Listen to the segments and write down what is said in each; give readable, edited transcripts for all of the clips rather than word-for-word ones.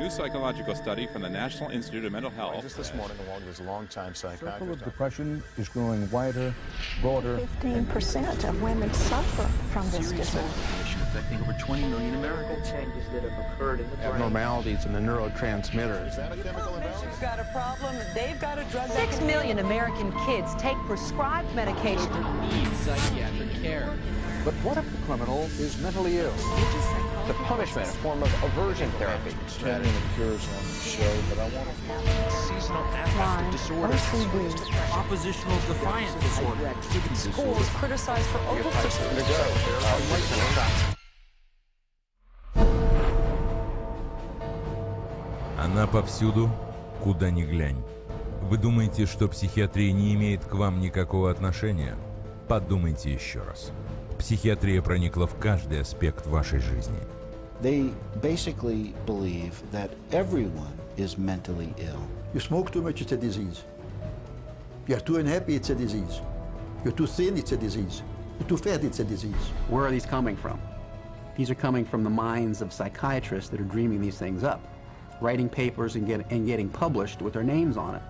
new psychological study from the National Institute of Mental Health. Just this morning, along with his longtime psychiatrist. The circle of depression is growing wider, broader. 15% of women suffer from this disorder. Affecting over 20 million Americans. Changes that have occurred in the brain. Abnormalities in the neurotransmitters. Is that a chemical imbalance? You've got a problem. They've got a drug. 6 million American kids take prescribed medication. Need psychiatric care. But what if the criminal is mentally ill? The punishment, a form of aversion therapy. Chatting and cures on the show, but I want to... Seasonal affective disorders. Oppositional defiant disorder. Schools criticized for over-prescription. Она повсюду, куда ни глянь. Вы думаете, что психиатрия не имеет к вам никакого отношения? Подумайте еще раз. Психиатрия проникла в каждый аспект вашей жизни. They basically believe that everyone is mentally ill. You smoke too much, it's a disease. You're too unhappy, it's a disease. You're too thin, it's a disease. You're too fat, it's a disease. Where are these coming from? These are coming from the minds of psychiatrists that are dreaming these things up, writing papers and getting published with their names on it,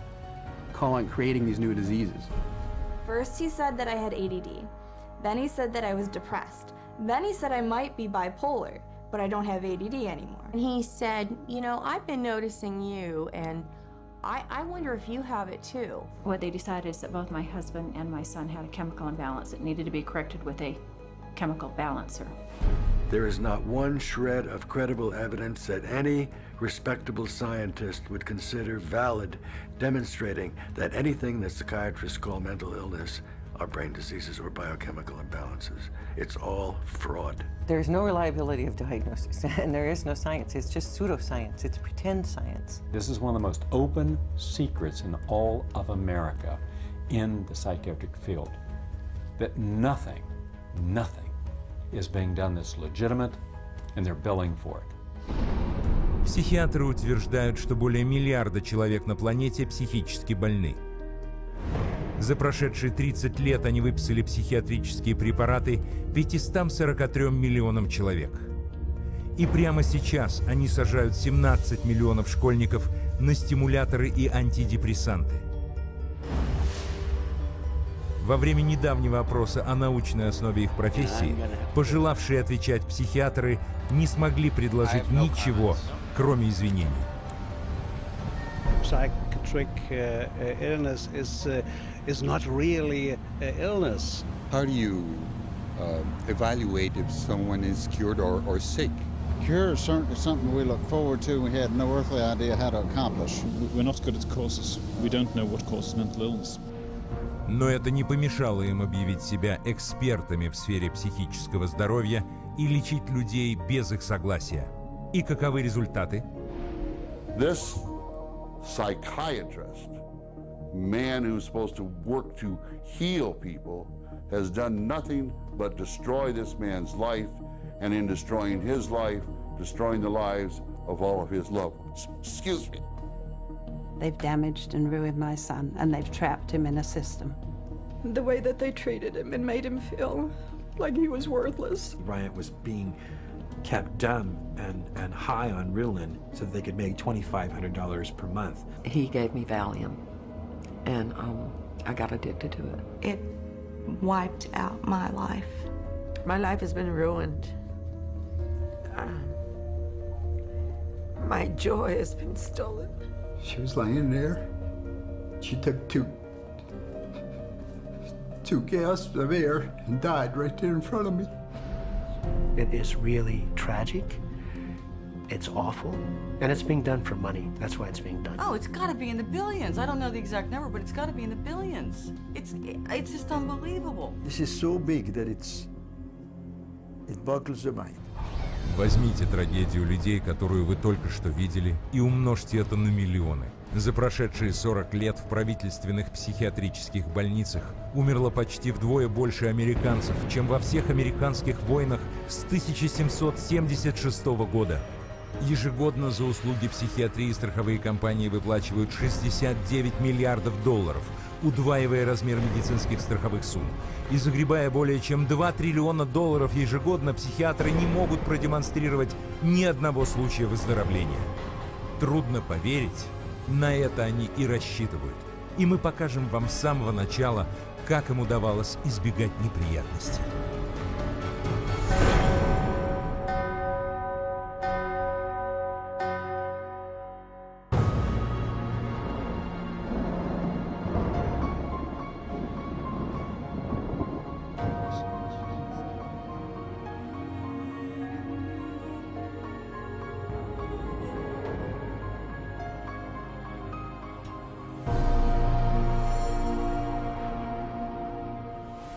creating these new diseases. First he said that I had ADD. Then he said that I was depressed. Then he said I might be bipolar, but I don't have ADD anymore. And he said, you know, I've been noticing you, and I wonder if you have it too. What they decided is that both my husband and my son had a chemical imbalance that needed to be corrected with a chemical balancer. There is not one shred of credible evidence that any respectable scientist would consider valid, demonstrating that anything that psychiatrists call mental illness are brain diseases or biochemical imbalances. It's all fraud. There's no reliability of diagnosis, and there is no science. It's just pseudoscience. It's pretend science. This is one of the most open secrets in all of America in the psychiatric field, that nothing is being done that's legitimate, and they're billing for it. Психиатры утверждают, что более миллиарда человек на планете психически больны. За прошедшие 30 лет они выписали психиатрические препараты 543 миллионам человек. И прямо сейчас они сажают 17 миллионов школьников на стимуляторы и антидепрессанты. Во время недавнего опроса о научной основе их профессии, пожелавшие отвечать психиатры не смогли предложить ничего, кроме извинений. Psychiatric illness is not really an illness. How do you evaluate if someone is cured or sick? Cure is certainly something we look forward to. We had no earthly idea how to accomplish. We're not good at causes. We don't know what causes mental illness. Но это не помешало им объявить себя экспертами в сфере психического здоровья и лечить людей без их согласия. И каковы результаты? This psychiatrist, man who's supposed to work to heal people, has done nothing but destroy this man's life, and in destroying his life, destroying the lives of all of his loved ones. Excuse me. They've damaged and ruined my son, and they've trapped him in a system. The way that they treated him and made him feel like he was worthless. Bryant was being kept dumb and high on Ritalin so that they could make $2,500 per month. He gave me Valium, and I got addicted to it. It wiped out my life. My life has been ruined. My joy has been stolen. She was laying there. She took two gasps of air and died right there in front of me. It is really tragic. It's awful. And it's being done for money. That's why it's being done. Oh, it's got to be in the billions. I don't know the exact number, but it's got to be in the billions. It's just unbelievable. This is so big that it boggles the mind. Возьмите трагедию людей, которую вы только что видели, и умножьте это на миллионы. За прошедшие 40 лет в правительственных психиатрических больницах умерло почти вдвое больше американцев, чем во всех американских войнах с 1776 года. Ежегодно за услуги психиатрии страховые компании выплачивают 69 миллиардов долларов, удваивая размер медицинских страховых сумм. И загребая более чем 2 триллиона долларов ежегодно, психиатры не могут продемонстрировать ни одного случая выздоровления. Трудно поверить, на это они и рассчитывают. И мы покажем вам с самого начала, как им удавалось избегать неприятностей.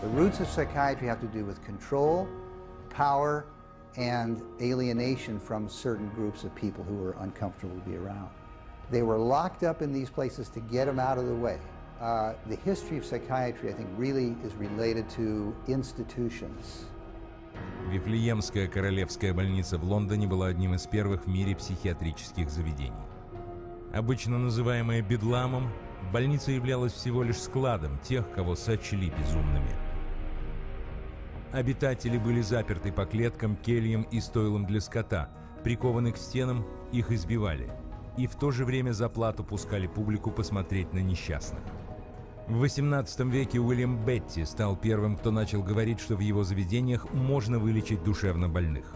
The roots of psychiatry have to do with control, power, and alienation from certain groups of people who were uncomfortable to be around. They were locked up in these places to get them out of the way. The history of psychiatry, I think, really is related to institutions. Вифлеемская королевская больница в Лондоне была одним из первых в мире психиатрических заведений. Обычно называемая бедламом, больница являлась всего лишь складом тех, кого сочли безумными. Обитатели были заперты по клеткам, кельям и стойлам для скота, прикованы к стенам, их избивали. И в то же время за плату пускали публику посмотреть на несчастных. В XVIII веке Уильям Бетти стал первым, кто начал говорить, что в его заведениях можно вылечить душевно больных.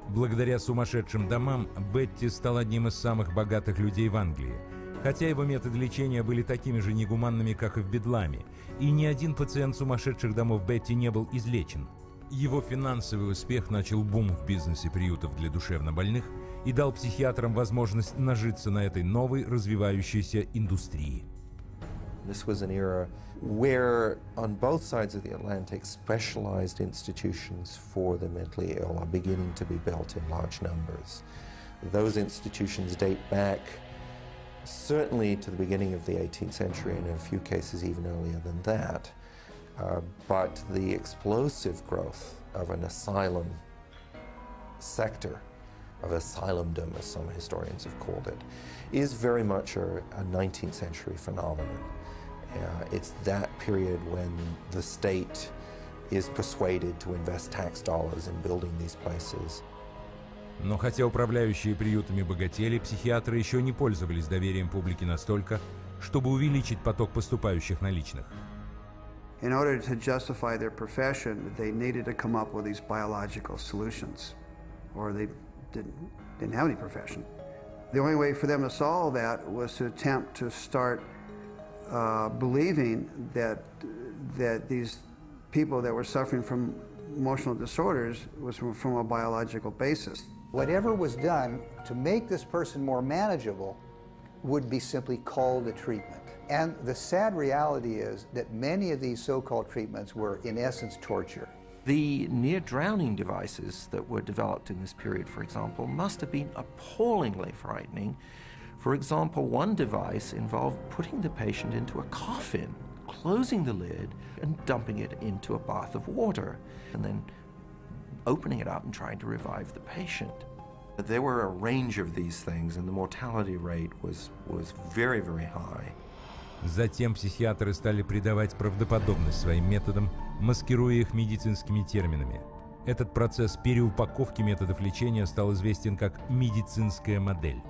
Благодаря сумасшедшим домам Бетти стал одним из самых богатых людей в Англии, хотя его методы лечения были такими же негуманными, как и в бедламе, и ни один пациент сумасшедших домов Бетти не был излечен. Его финансовый успех начал бум в бизнесе приютов для душевнобольных и дал психиатрам возможность нажиться на этой новой развивающейся индустрии. This was an era where, on both sides of the Atlantic, specialized institutions for the mentally ill are beginning to be built in large numbers. Those institutions date back certainly to the beginning of the 18th century, and in a few cases even earlier than that. But the explosive growth of an asylum sector, of asylumdom, as some historians have called it, is very much a 19th century phenomenon. It's that period when the state is persuaded to invest tax dollars in building these places. Но хотя управляющие приютами богатели, психиатры еще не пользовались доверием публики настолько, чтобы увеличить поток поступающих наличных. In order to justify their profession, they needed to come up with these biological solutions, or they didn't have any profession. The only way for them to solve that was to attempt to start believing that these people that were suffering from emotional disorders was from a biological basis. Whatever was done to make this person more manageable would be simply called a treatment. And the sad reality is that many of these so-called treatments were, in essence, torture. The near-drowning devices that were developed in this period, for example, must have been appallingly frightening. For example, one device involved putting the patient into a coffin, closing the lid, and dumping it into a bath of water, and then opening it up and trying to revive the patient. There were a range of these things, and the mortality rate was very, very high. Затем психиатры стали придавать правдоподобность своим методам, маскируя их медицинскими терминами. Этот процесс переупаковки методов лечения стал известен как медицинская модель.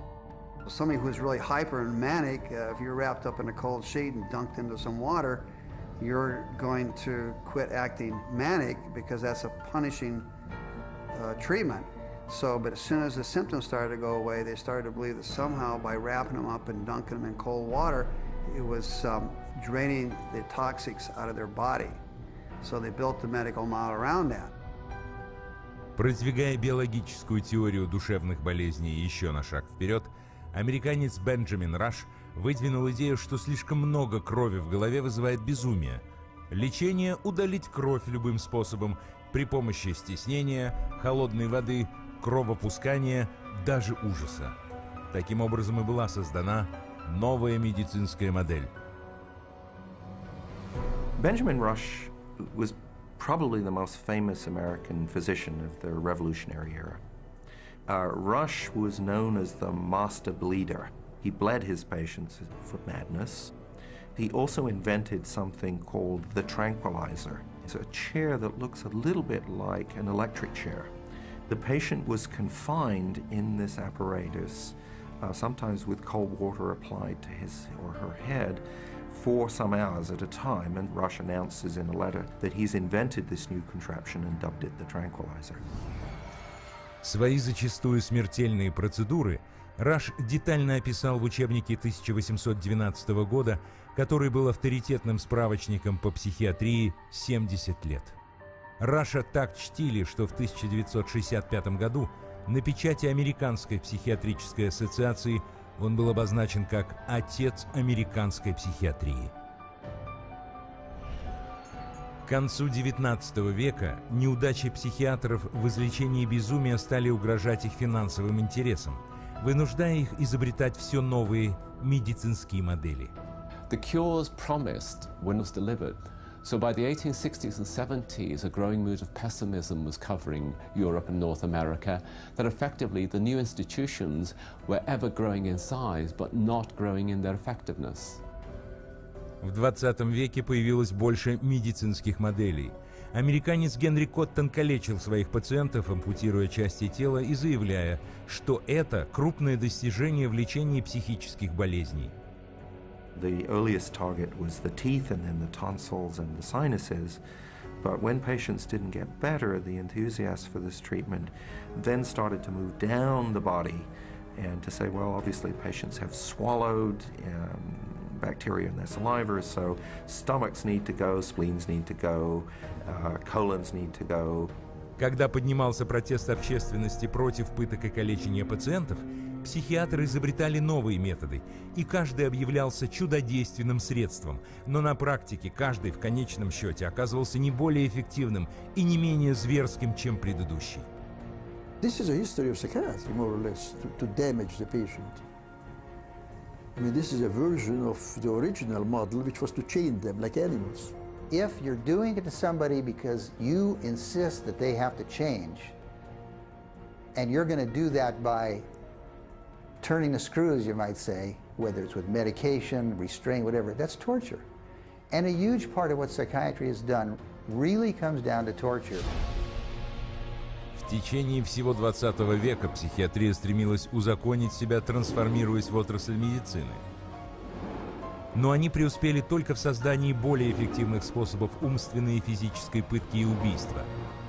Somebody who's really hyper and manic, if you're wrapped up in a cold sheet and dunked into some water, you're going to quit acting manic because that's a punishing treatment. So, but as soon as the symptoms started to go away, they started to believe that somehow by wrapping them up and dunking them in cold water, it was draining the toxics out of their body. So they built the medical model around that. Продвигая биологическую теорию душевных болезней еще на шаг вперед, американец Бенджамин Раш выдвинул идею, что слишком много крови в голове вызывает безумие. Лечение – удалить кровь любым способом, при помощи стеснения, холодной воды, кровопускания, даже ужаса. Таким образом и была создана новая медицинская модель. Benjamin Rush was probably the most famous American physician of the Revolutionary era. Rush was known as the master bleeder. He bled his patients for madness. He also invented something called the tranquilizer. It's a chair that looks a little bit like an electric chair. The patient was confined in this apparatus sometimes with cold water applied to his or her head for some hours at a time, and Rush announces in a letter that he's invented this new contraption and dubbed it the tranquilizer. Свои зачастую смертельные процедуры Раш детально описал в учебнике 1812 года, который был авторитетным справочником по психиатрии 70 лет. Раша так чтили, что в 1965 году на печати Американской психиатрической ассоциации он был обозначен как «отец американской психиатрии». К концу XIX века неудачи психиатров в излечении безумия стали угрожать их финансовым интересам, вынуждая их изобретать все новые медицинские модели. The cures promised were not delivered. So by the 1860s and 70s, a growing mood of pessimism was covering Europe and North America, that effectively the new institutions were ever growing in size, but not growing in their effectiveness. В 20 веке появилось больше медицинских моделей. Американец Генри Коттон калечил своих пациентов, ампутируя части тела и заявляя, что это крупное достижение в лечении психических болезней. The earliest target was the teeth and then the tonsils and the sinuses. But when patients didn't get better, the enthusiasts for this treatment then started to move down the body and to say, well, obviously patients have swallowed bacteria in their saliva, so stomachs need to go, spleens need to go, colons need to go. Когда поднимался протест общественности против пыток и калечения пациентов, психиатры изобретали новые методы, и каждый объявлялся чудодейственным средством, но на практике каждый в конечном счете оказывался не более эффективным и не менее зверским, чем предыдущий. This is a history of psychiatry, more or less, to damage the patient. I mean, this is a version of the original model, which was to chain them like animals. If you're doing it to somebody because you insist that they have to change, and you're going to do that by turning the screws, you might say, whether it's with medication, restraint, whatever, that's torture. And a huge part of what psychiatry has done really comes down to torture. В течение всего 20 века психиатрия стремилась узаконить себя, трансформируясь в отрасль медицины. Но они преуспели только в создании более эффективных способов умственной и физической пытки и убийства.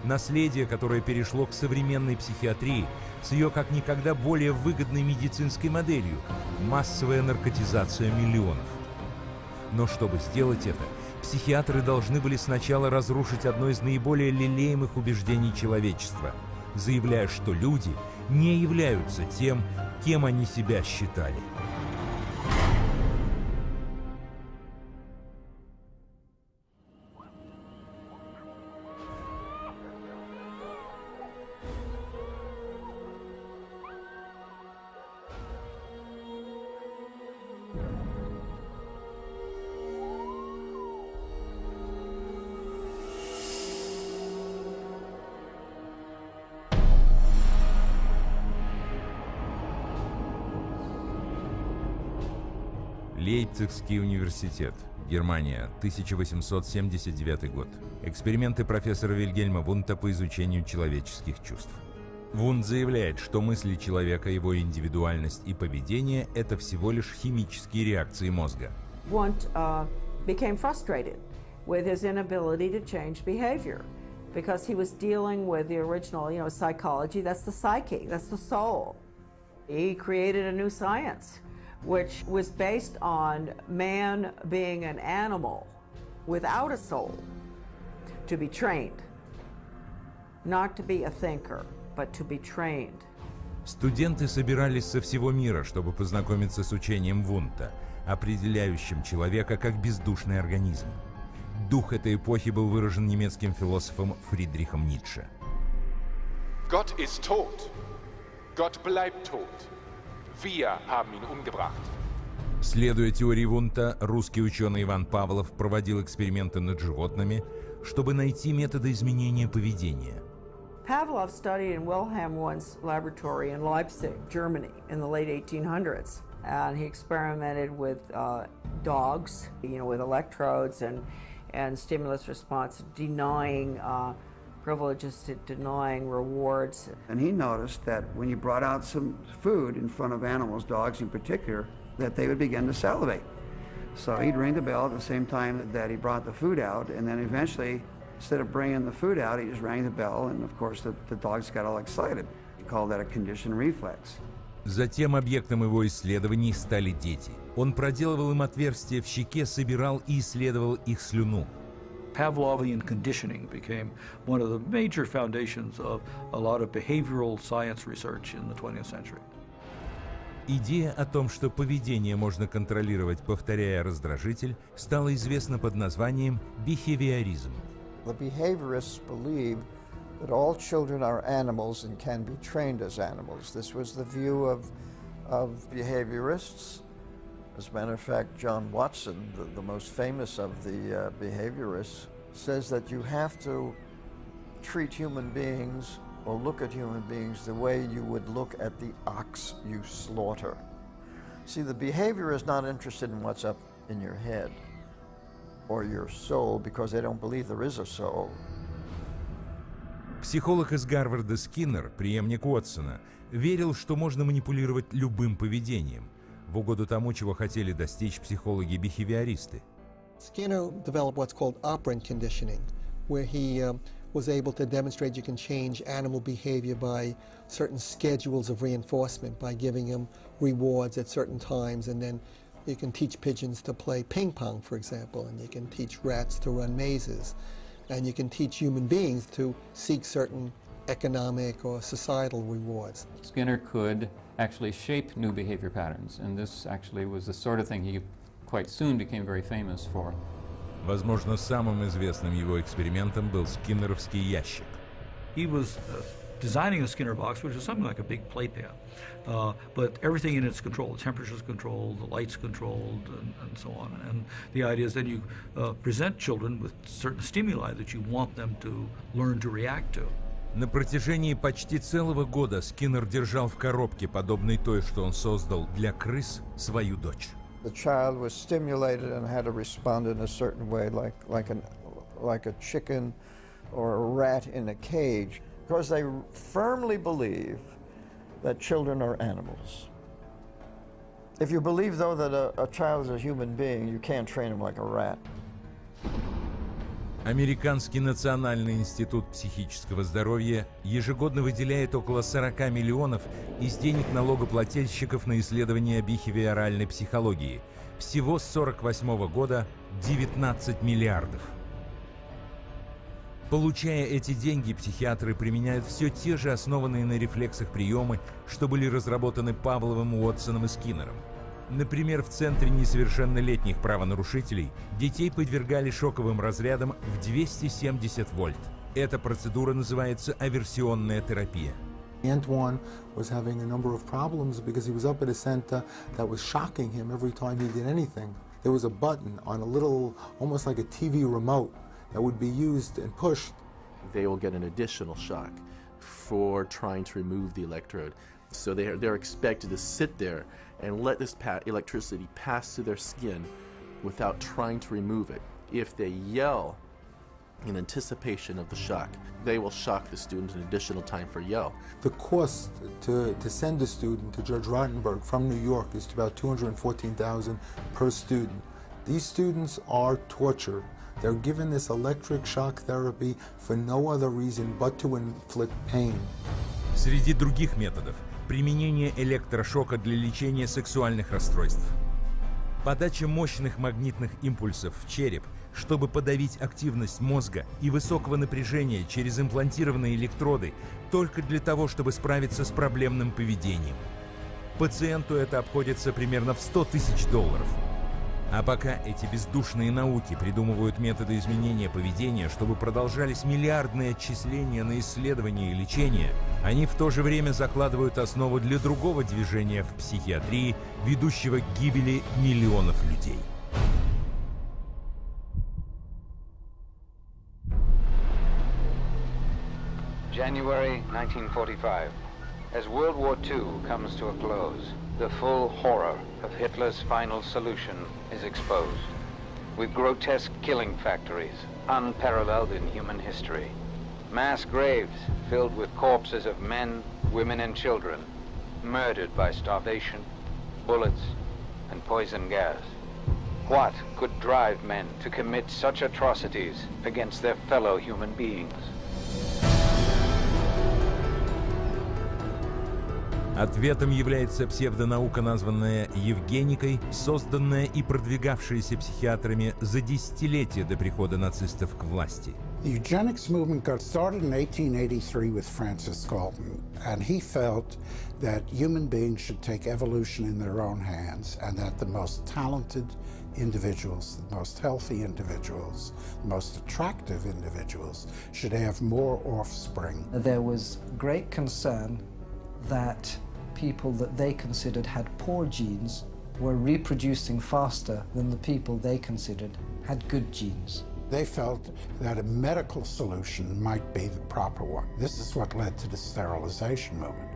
Наследие, которое перешло к современной психиатрии с ее как никогда более выгодной медицинской моделью – массовая наркотизация миллионов. Но чтобы сделать это, психиатры должны были сначала разрушить одно из наиболее лелеемых убеждений человечества, заявляя, что люди не являются тем, кем они себя считали. Лейпцигский университет, Германия, 1879 год. Эксперименты профессора Вильгельма Вундта по изучению человеческих чувств. Вундт заявляет, что мысли человека, его индивидуальность и поведение – это всего лишь химические реакции мозга. Wundt became frustrated with his inability to change behavior because he was dealing with the original, psychology. That's the psyche, that's the soul. He created a new science, which was based on man being an animal without a soul, to be trained, not to be a thinker, but to be trained. Студенты собирались со всего мира, чтобы познакомиться с учением Вундта, определяющим человека как бездушный организм. Дух этой эпохи был выражен немецким философом Фридрихом Ницше. Gott ist tot. Gott bleibt tot. Wir haben ihn umgebracht. Следуя теории Вундта, русский ученый Иван Павлов проводил эксперименты над животными, чтобы найти методы изменения поведения. Pavlov studied in Wilhelm Wundt's laboratory in Leipzig, Germany, in the late 1800s. And he experimented with dogs, with electrodes and stimulus response, denying privileges to denying rewards. And he noticed that when you brought out some food in front of animals, dogs in particular, that they would begin to salivate. So he'd ring the bell at the same time that he brought the food out, and then eventually, instead of bringing the food out, he just rang the bell, and of course the dogs got all excited. He called that a conditioned reflex. Затем объектом его исследований стали дети. Он проделывал им отверстия в щеке, собирал и исследовал их слюну. Pavlovian conditioning became one of the major foundations of a lot of behavioral science research in the 20th century. Идея о том, что поведение можно контролировать, повторяя раздражитель, стала известна под названием бихевиоризм. The behaviorists believed that all children are animals and can be trained as animals. This was the view of behaviorists. As a matter of fact, John Watson, the most famous of the behaviorists, says that you have to treat human beings or look at human beings the way you would look at the ox you slaughter. See, the behavior is not interested in what's up in your head or your soul, because they don't believe there is a soul. Психолог из Гарварда Скиннер, преемник Уотсона, верил, что можно манипулировать любым поведением, в угоду тому, чего хотели достичь психологи-бихевиористы. Skinner developed what's called operant conditioning, where he was able to demonstrate you can change animal behavior by certain schedules of reinforcement, by giving them rewards at certain times, and then you can teach pigeons to play ping pong, for example, and you can teach rats to run mazes, and you can teach human beings to seek certain economic or societal rewards. Skinner could actually shape new behavior patterns, and this actually was the sort of thing he quite soon became very famous for. Возможно, самым известным его экспериментом был скиннеровский ящик. He was designing a Skinner box, which is something like a big playpen, but everything in it's controlled. The temperature's controlled, the light's controlled, and so on. And the idea is that you present children with certain stimuli that you want them to learn to react to. На протяжении почти целого года Скиннер держал в коробке, подобной той, что он создал для крыс, свою дочь. The child was stimulated and had to respond in a certain way, like a chicken or a rat in a cage, because they firmly believe that children are animals. If you believe, though, that a child is a human being, you can't train him like a rat. Американский национальный институт психического здоровья ежегодно выделяет около 40 миллионов из денег налогоплательщиков на исследования бихевиоральной психологии. Всего с 1948 года 19 миллиардов. Получая эти деньги, психиатры применяют все те же основанные на рефлексах приемы, что были разработаны Павловым, Уотсоном и Скиннером. Например, в Центре несовершеннолетних правонарушителей детей подвергали шоковым разрядам в 270 вольт. Эта процедура называется аверсионная терапия. Antoine was having a number of problems because he was up at a center that was shocking him every time he did anything. There was a button on a little, almost like a TV remote, that would be used and pushed. They will get an additional shock for trying to remove the electrode. So they're expected to sit there and let this electricity pass through their skin without trying to remove it. If they yell in anticipation of the shock, they will shock the student an additional time for yell. The cost to send a student to Judge Rottenberg from New York is about $214,000 per student. These students are tortured. They're given this electric shock therapy for no other reason but to inflict pain. Среди других методов применение электрошока для лечения сексуальных расстройств. Подача мощных магнитных импульсов в череп, чтобы подавить активность мозга и высокого напряжения через имплантированные электроды, только для того, чтобы справиться с проблемным поведением. Пациенту это обходится примерно в $100 000. А пока эти бездушные науки придумывают методы изменения поведения, чтобы продолжались миллиардные отчисления на исследования и лечение, они в то же время закладывают основу для другого движения в психиатрии, ведущего к гибели миллионов людей. January 1945. As World War II comes to a close, the full horror of Hitler's final solution is exposed, with grotesque killing factories unparalleled in human history. Mass graves filled with corpses of men, women and children, murdered by starvation, bullets and poison gas. What could drive men to commit such atrocities against their fellow human beings? Ответом является псевдонаука, названная Евгеникой, созданная и продвигавшаяся психиатрами за десятилетия до прихода нацистов к власти. The eugenics movement got started in 1883 with Francis Galton, and he felt that human beings should take evolution in their own hands, and that the most talented individuals, the most healthy individuals, the most attractive individuals should have more offspring. There was great concern that people that they considered had poor genes were reproducing faster than the people they considered had good genes. They felt that a medical solution might be the proper one. This is what led to the sterilization movement.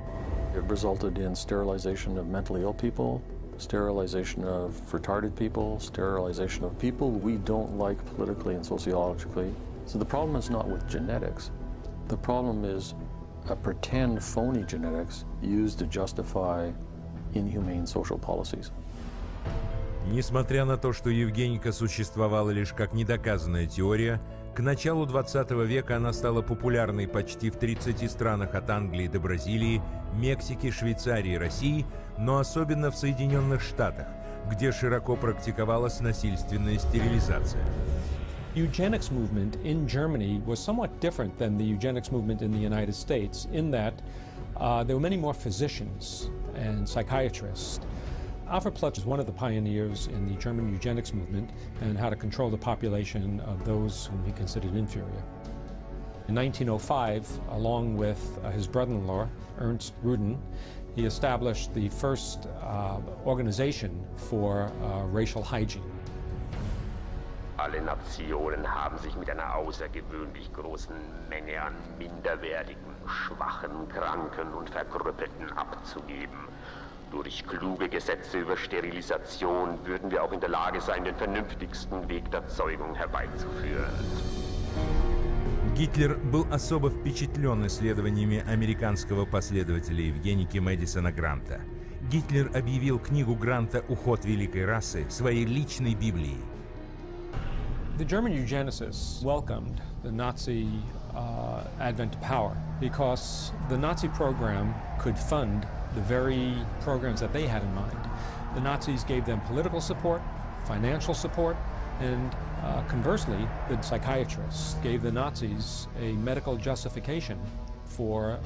It resulted in sterilization of mentally ill people, sterilization of retarded people, sterilization of people we don't like politically and sociologically. So the problem is not with genetics. The problem is a pretend phony genetics used to justify inhumane social policies. Несмотря на то, что Евгеника существовала лишь как недоказанная теория, к началу 20 века она стала популярной почти в 30 странах от Англии до Бразилии, Мексики, Швейцарии, России, но особенно в Соединенных Штатах, где широко практиковалась насильственная стерилизация. Eugenics movement in Germany was somewhat different than the eugenics movement in the United States in that there were many more physicians and psychiatrists. Alfred Plutz was one of the pioneers in the German eugenics movement and how to control the population of those whom he considered inferior. In 1905, along with his brother-in-law, Ernst Ruden, he established the first organization for racial hygiene. Alle Nationen haben sich mit einer außergewöhnlich großen Menge an minderwertigen, schwachen, kranken und Verkrüppelten abzugeben. Durch kluge Gesetze über Sterilisation würden wir auch in der Lage sein, den vernünftigsten Weg der Zeugung herbeizuführen. Гитлер был особо впечатлен исследованиями американского последователя Евгеники Мэдисона Гранта. Гитлер объявил книгу Гранта «Уход великой расы» своей личной Библией. The German eugenicists welcomed the Nazi advent to power because the Nazi program could fund the very programs that they had in mind. The Nazis gave them political support, financial support, and conversely, the psychiatrists gave the Nazis a medical justification for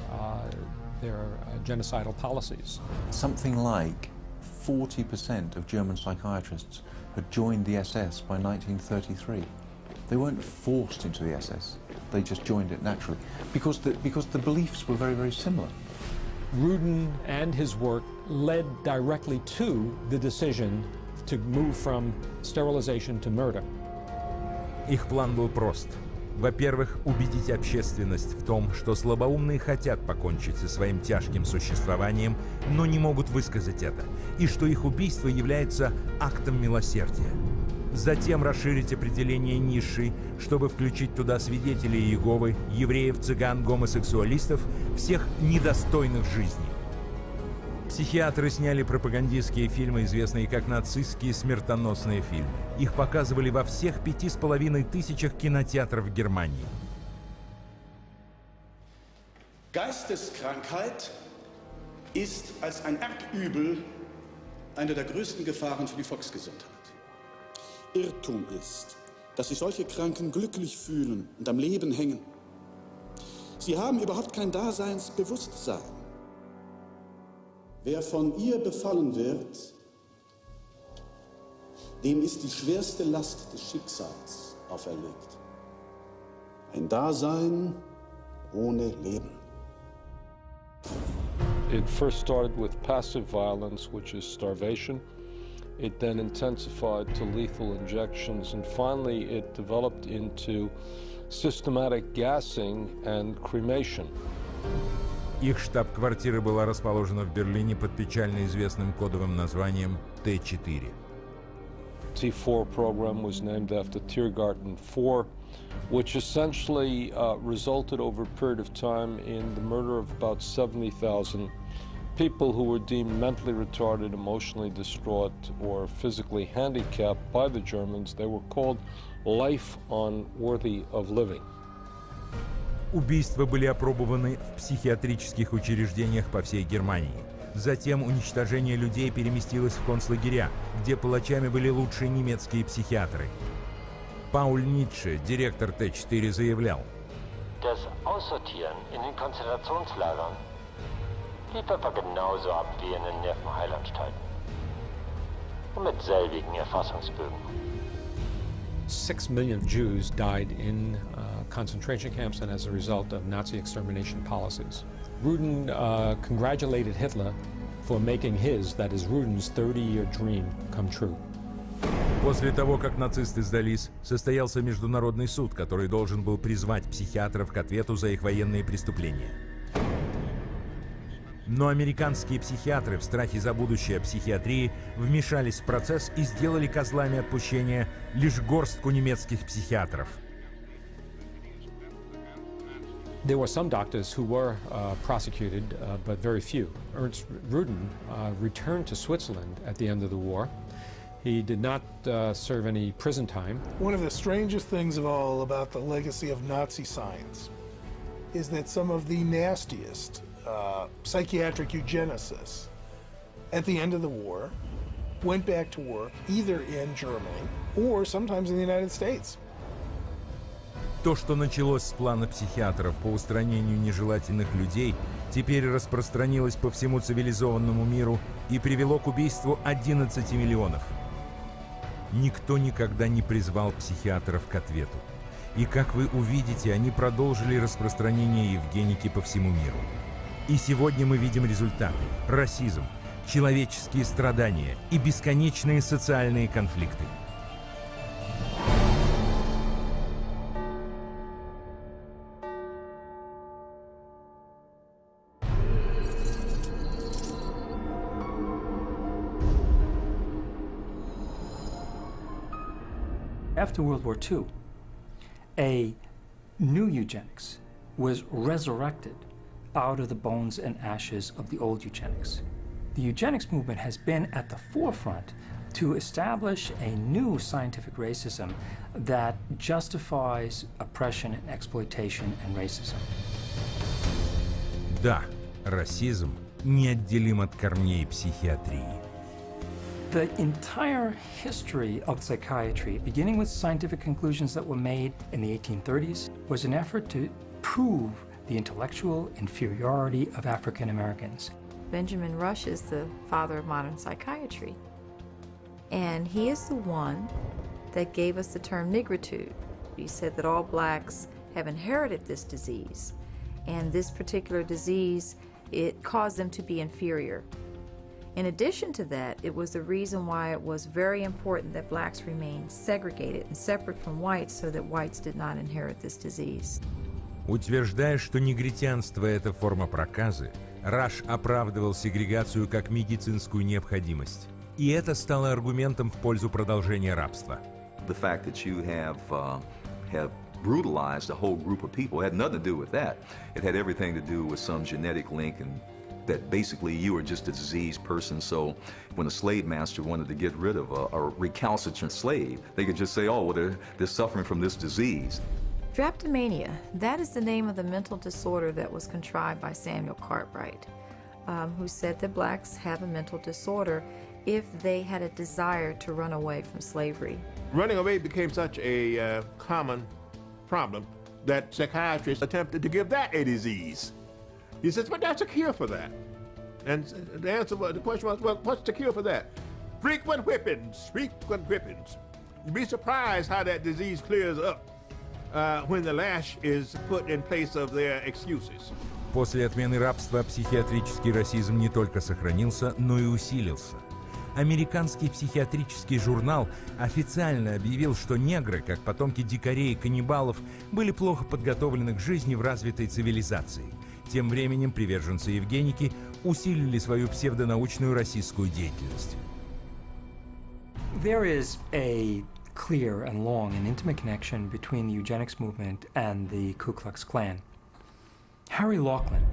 their genocidal policies. Something like 40% of German psychiatrists had joined the SS by 1933. They weren't forced into the SS, they just joined it naturally, because the beliefs were very, very similar. Ruden and his work led directly to the decision to move from sterilization to murder. Их план был прост. Во-первых, убедить общественность в том, что слабоумные хотят покончить со своим тяжким существованием, но не могут высказать это, и что их убийство является актом милосердия. Затем расширить определение низшей, чтобы включить туда свидетелей Иеговы, евреев, цыган, гомосексуалистов, всех недостойных жизни. Психиатры сняли пропагандистские фильмы, известные как нацистские смертоносные фильмы. Их показывали во всех 5500 кинотеатров Германии. Geisteskrankheit ist als ein Erbübel eine der größten Gefahren für die Volksgesundheit. Irrtum ist, dass sich solche Kranken glücklich fühlen und am Leben hängen. Sie haben überhaupt kein Daseinsbewusstsein. Wer von ihr befallen wird, dem ist die schwerste Last des Schicksals auferlegt. Ein Dasein ohne Leben. It first started with passive violence, which is starvation. It then intensified to lethal injections, and finally it developed into systematic gassing and cremation. Их штаб-квартира была расположена в Берлине под печально известным кодовым названием Т-4. T4 program was named after Tiergarten 4, which essentially resulted over a period of time in the murder of about 70,000 people who were deemed mentally retarded, emotionally distraught, or physically handicapped by the Germans. They were called life unworthy of living. Убийства были опробованы в психиатрических учреждениях по всей Германии. Затем уничтожение людей переместилось в концлагеря, где палачами были лучшие немецкие психиатры. Пауль Ницше, директор Т4, заявлял: Das Aussortieren in den Konzentrationslagern lief etwa genauso ab wie in den Nervenheilanstalten. Und mit selbigen Erfassungsbögen. 6 million Jews died in concentration camps and as a result of Nazi extermination policies. Rudin congratulated Hitler for making his, that is Rudin's, 30-year dream come true. После того, как нацисты сдались, состоялся международный суд, который должен был призвать психиатров к ответу за их военные преступления. Но американские психиатры в страхе за будущее психиатрии вмешались в процесс и сделали козлами отпущения лишь горстку немецких психиатров. There were some doctors who were prosecuted, but very few. Ernst Rudin returned to Switzerland at the end of the war. He did not serve any prison time. One of the strangest things of all about the legacy of Nazi science is that some of the nastiest psychiatric eugenicists at the end of the war went back to work either in Germany or sometimes in the United States. То, что началось с плана психиатров по устранению нежелательных людей, теперь распространилось по всему цивилизованному миру и привело к убийству 11 миллионов. Никто никогда не призвал психиатров к ответу. И, как вы увидите, они продолжили распространение евгеники по всему миру. И сегодня мы видим результаты: расизм, человеческие страдания и бесконечные социальные конфликты. After World War II, a new eugenics was resurrected out of the bones and ashes of the old eugenics. The eugenics movement has been at the forefront to establish a new scientific racism that justifies oppression and exploitation and racism. Да, расизм неотделим от корней психиатрии. The entire history of psychiatry, beginning with scientific conclusions that were made in the 1830s, was an effort to prove the intellectual inferiority of African Americans. Benjamin Rush is the father of modern psychiatry, and he is the one that gave us the term nigritude. He said that all blacks have inherited this disease, and this particular disease, it caused them to be inferior. In addition to that, it was the reason why it was very important that blacks remain segregated and separate from whites so that whites did not inherit this disease. Утверждая, что негритянство – это форма проказы, Раш оправдывал сегрегацию как медицинскую необходимость. И это стало аргументом в пользу продолжения рабства. The fact that you have brutalized a whole group of people had nothing to do with that. It had everything to do with some genetic link, and that basically you were just a diseased person. So when a slave master wanted to get rid of a recalcitrant slave, they could just say, oh, well, they're suffering from this disease. Drapetomania, that is the name of the mental disorder that was contrived by Samuel Cartwright, who said that blacks have a mental disorder if they had a desire to run away from slavery. Running away became such a common problem that psychiatrists attempted to give that a disease. He says, but that's a cure for that. And the question was, well, what's the cure for that? Frequent whippings, frequent whippings. You'd be surprised how that disease clears up when the lash is put in place of their excuses. После отмены рабства психиатрический расизм не только сохранился, но и усилился. Американский психиатрический журнал официально объявил, что негры, как потомки дикарей и каннибалов, были плохо подготовлены к жизни в развитой цивилизации. Тем временем приверженцы евгеники усилили свою псевдонаучную расистскую деятельность. There is a clear and long and intimate connection between the eugenics movement and the Ku Klux Klan. Harry Laughlin,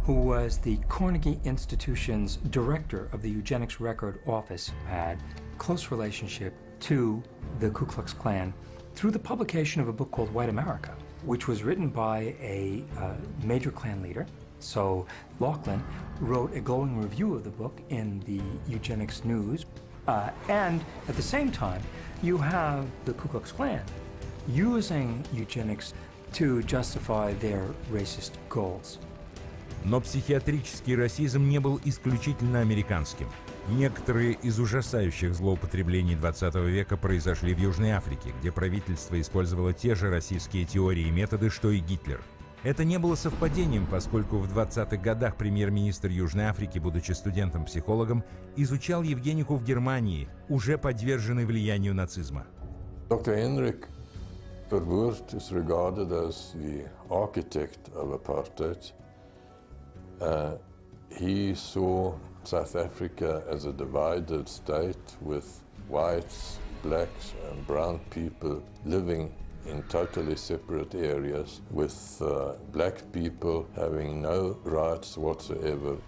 who was the Carnegie Institution's director of the Eugenics Record Office, had a close relationship to the Ku Klux Klan through the publication of a book called White America, which was written by a major Klan leader. So Laughlin wrote a glowing review of the book in the Eugenics News. And at the same time, you have the Ku Klux Klan using eugenics to justify their racist goals. Но психиатрический расизм не был исключительно американским. Некоторые из ужасающих злоупотреблений XX века произошли в Южной Африке, где правительство использовало те же расистские теории и методы, что и Гитлер. Это не было совпадением, поскольку в 20-х годах премьер-министр Южной Африки, будучи студентом-психологом, изучал евгенику в Германии, уже подверженной влиянию нацизма. Dr. Henrik Verwoerd is regarded as the architect of apartheid. He saw South Africa as a divided state with whites, blacks and brown people living in totally separate areas, with black people having no rights whatsoever.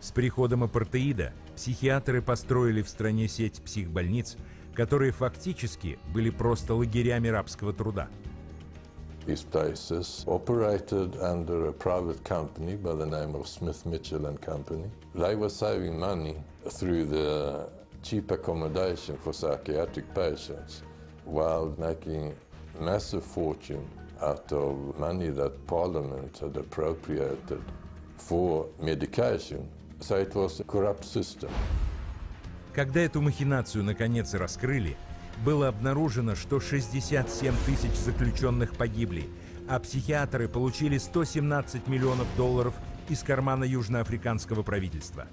С приходом апартеида психиатры построили в стране сеть психбольниц, которые фактически были просто лагерями рабского труда. These places operated under a private company by the name of Smith, Mitchell and Company. They were saving money through the cheap accommodation for psychiatric patients while making massive fortune out of money that Parliament had appropriated for medication. So it was a corrupt system. Когда эту махинацию наконец раскрыли, было обнаружено, что 67 тысяч заключенных погибли, а психиатры получили $117 миллионов из кармана южноафриканского правительства.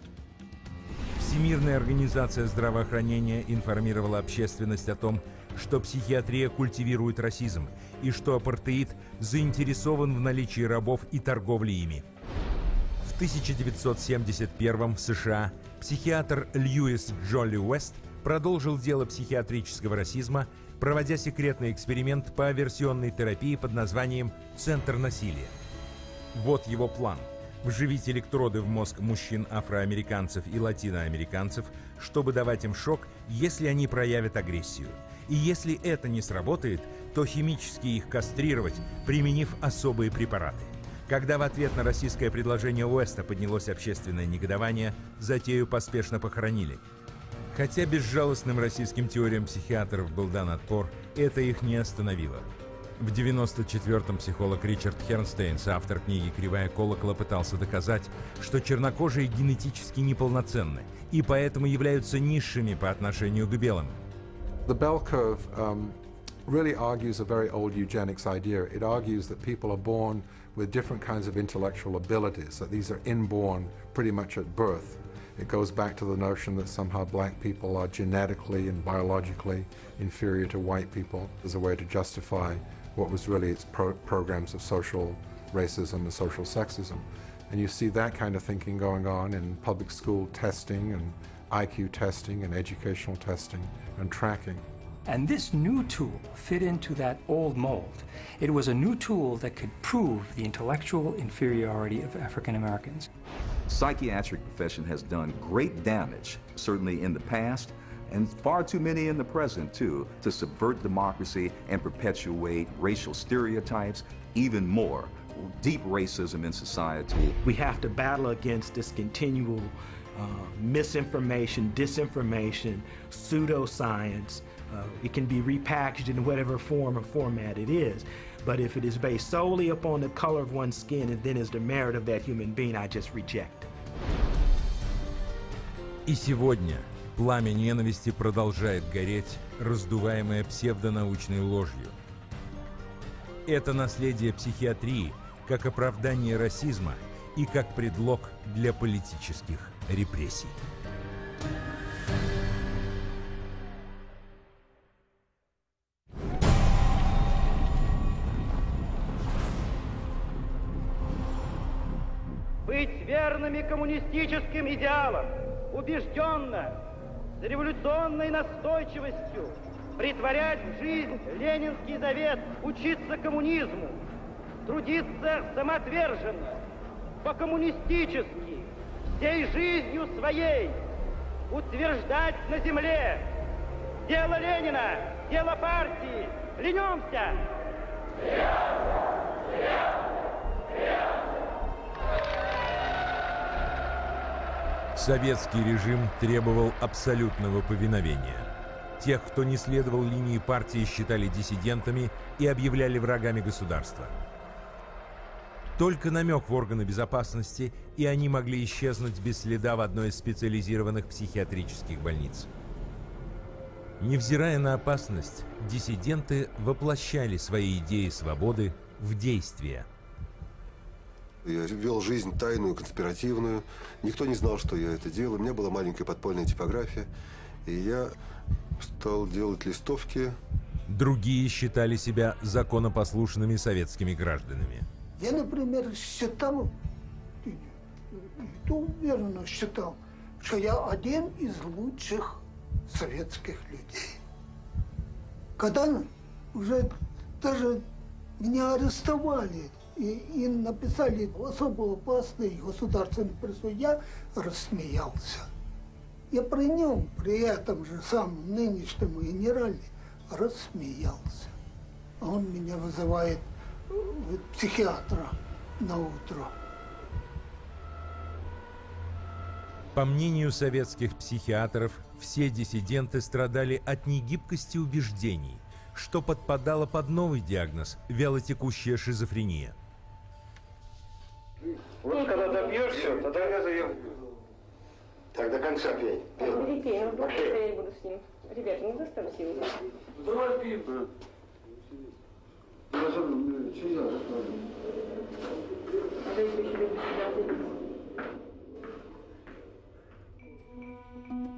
Всемирная организация здравоохранения информировала общественность о том, что психиатрия культивирует расизм и что апартеид заинтересован в наличии рабов и торговле ими. В 1971 в США психиатр Льюис Джолли Уэст продолжил дело психиатрического расизма, проводя секретный эксперимент по аверсионной терапии под названием «Центр насилия». Вот его план. Вживить электроды в мозг мужчин-афроамериканцев и латиноамериканцев, чтобы давать им шок, если они проявят агрессию. И если это не сработает, то химически их кастрировать, применив особые препараты. Когда в ответ на российское предложение Уэста поднялось общественное негодование, затею поспешно похоронили. Хотя безжалостным российским теориям психиатров был дан отпор, это их не остановило. В 1994-м психолог Ричард Хернстейнс, автор книги «Кривая колокола», пытался доказать, что чернокожие генетически неполноценны и поэтому являются низшими по отношению к белым. The bell curve really argues a very old eugenics idea. It argues that people are born with different kinds of intellectual abilities, that these are inborn pretty much at birth. It goes back to the notion that somehow black people are genetically and biologically inferior to white people as a way to justify what was really its programs of social racism and social sexism. And you see that kind of thinking going on in public school testing and IQ testing and educational testing and tracking. And this new tool fit into that old mold. It was a new tool that could prove the intellectual inferiority of African Americans. Psychiatric profession has done great damage, certainly in the past, and far too many in the present, too, to subvert democracy and perpetuate racial stereotypes, even more, deep racism in society. We have to battle against this continual misinformation, disinformation, pseudoscience. It can be repackaged in whatever form or format it is. But if it is based solely upon the color of one's skin and then is the merit of that human being, I just reject it. И сегодня пламя ненависти продолжает гореть, раздуваемое псевдонаучной ложью. Это наследие психиатрии как оправдание расизма и как предлог для политических репрессий. Быть верными коммунистическим идеалам, убежденно, с революционной настойчивостью претворять в жизнь ленинский завет, учиться коммунизму, трудиться самоотверженно, по-коммунистически, всей жизнью своей, утверждать на земле: дело Ленина, дело партии, ленемся! Советский режим требовал абсолютного повиновения. Тех, кто не следовал линии партии, считали диссидентами и объявляли врагами государства. Только намек в органы безопасности, и они могли исчезнуть без следа в одной из специализированных психиатрических больниц. Невзирая на опасность, диссиденты воплощали свои идеи свободы в действие. Я вел жизнь тайную, конспиративную. Никто не знал, что я это делаю. У меня была маленькая подпольная типография. И я стал делать листовки. Другие считали себя законопослушными советскими гражданами. Я, например, считал, уверенно считал, что я один из лучших советских людей. Когда уже даже меня арестовали и написали особо опасный государственный призыв, я рассмеялся. Я при нем, при этом же самом нынешнем генерале, рассмеялся. А он меня вызывает психиатра на утро. По мнению советских психиатров, все диссиденты страдали от негибкости убеждений, что подпадало под новый диагноз – вялотекущая шизофрения. Вот когда допьешься, тогда я заем. Так, до конца пей. Пей, я буду с ним. Ребята, ну заставьте его. Давай пей, брат.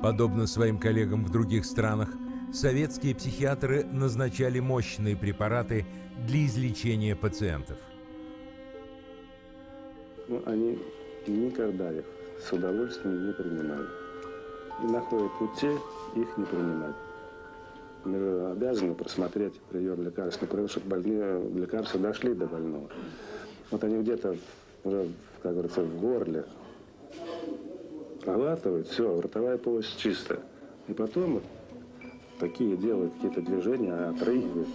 Подобно своим коллегам в других странах, советские психиатры назначали мощные препараты для излечения пациентов. Но они никогда их с удовольствием не принимали. И находят пути их не принимать. Мы обязаны просмотреть прием лекарственных препаратов, чтобы больные лекарства дошли до больного. Вот они где-то уже, как говорится, в горле проглатывают, все, ротовая полость чистая. И потом вот такие делают какие-то движения, отрыгивают.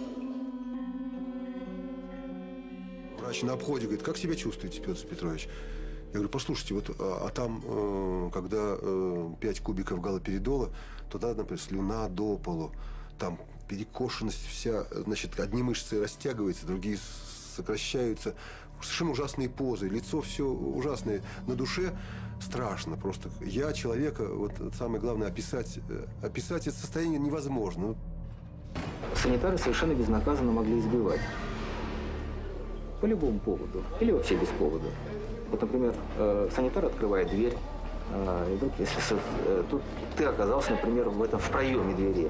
Врач на обходе говорит: как себя чувствуете, Петр Петрович? Я говорю: послушайте, вот, там, когда 5 кубиков галоперидола, туда, например, слюна до полу, там перекошенность вся, значит, одни мышцы растягиваются, другие сокращаются, совершенно ужасные позы, лицо все ужасное, на душе страшно просто. Я человека, вот самое главное, описать это состояние невозможно. Санитары совершенно безнаказанно могли избивать. По любому поводу. Или вообще без повода. Вот, например, санитар открывает дверь, и вдруг, если тут ты оказался, например, в проеме двери.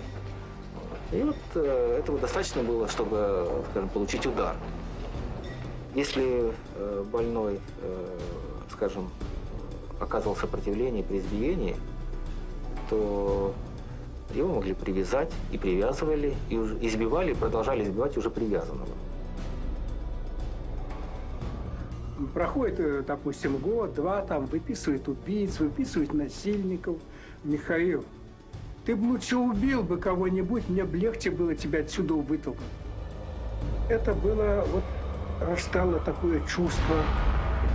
И вот этого достаточно было, чтобы, скажем, получить удар. Если больной, скажем, оказывал сопротивление при избиении, то его могли привязать, и привязывали, и уже избивали, и продолжали избивать уже привязанного. Проходит, допустим, год-два, там выписывают убийц, выписывают насильников. Михаил, ты бы лучше убил бы кого-нибудь, мне бы легче было тебя отсюда вытолкнуть. Это было, вот, растало такое чувство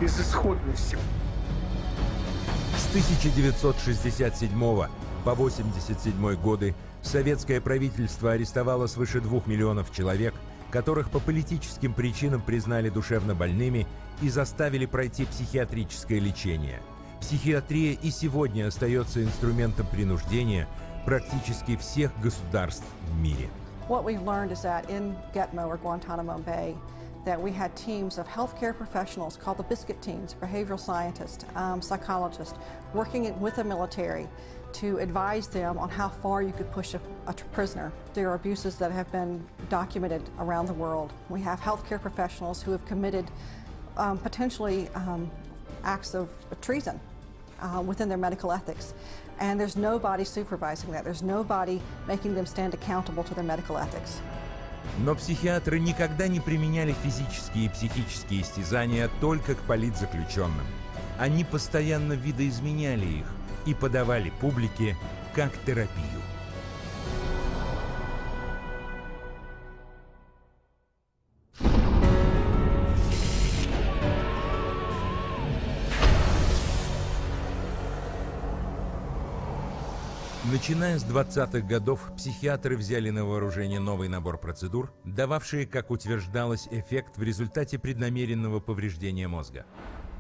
безысходности. С 1967 по 1987 годы советское правительство арестовало свыше 2 миллионов человек, которых по политическим причинам признали душевно больными и заставили пройти психиатрическое лечение. Психиатрия и сегодня остается инструментом принуждения практически всех государств в мире. What we've learned is that in Gitmo or Guantanamo Bay, that we had teams of healthcare professionals called the biscuit teams, behavioral scientists, psychologists, working with the military to advise them on how far you could push a prisoner. There are abuses that have been documented around the world. We have healthcare professionals who have committed potentially acts of treason within their medical ethics. And there's nobody supervising that. There's nobody making them stand accountable to their medical ethics. Но психиатры никогда не применяли физические и психические истязания только к политзаключенным. Они постоянно видоизменяли их и подавали публике как терапию. Начиная с 20-х годов, психиатры взяли на вооружение новый набор процедур, дававшие, как утверждалось, эффект в результате преднамеренного повреждения мозга.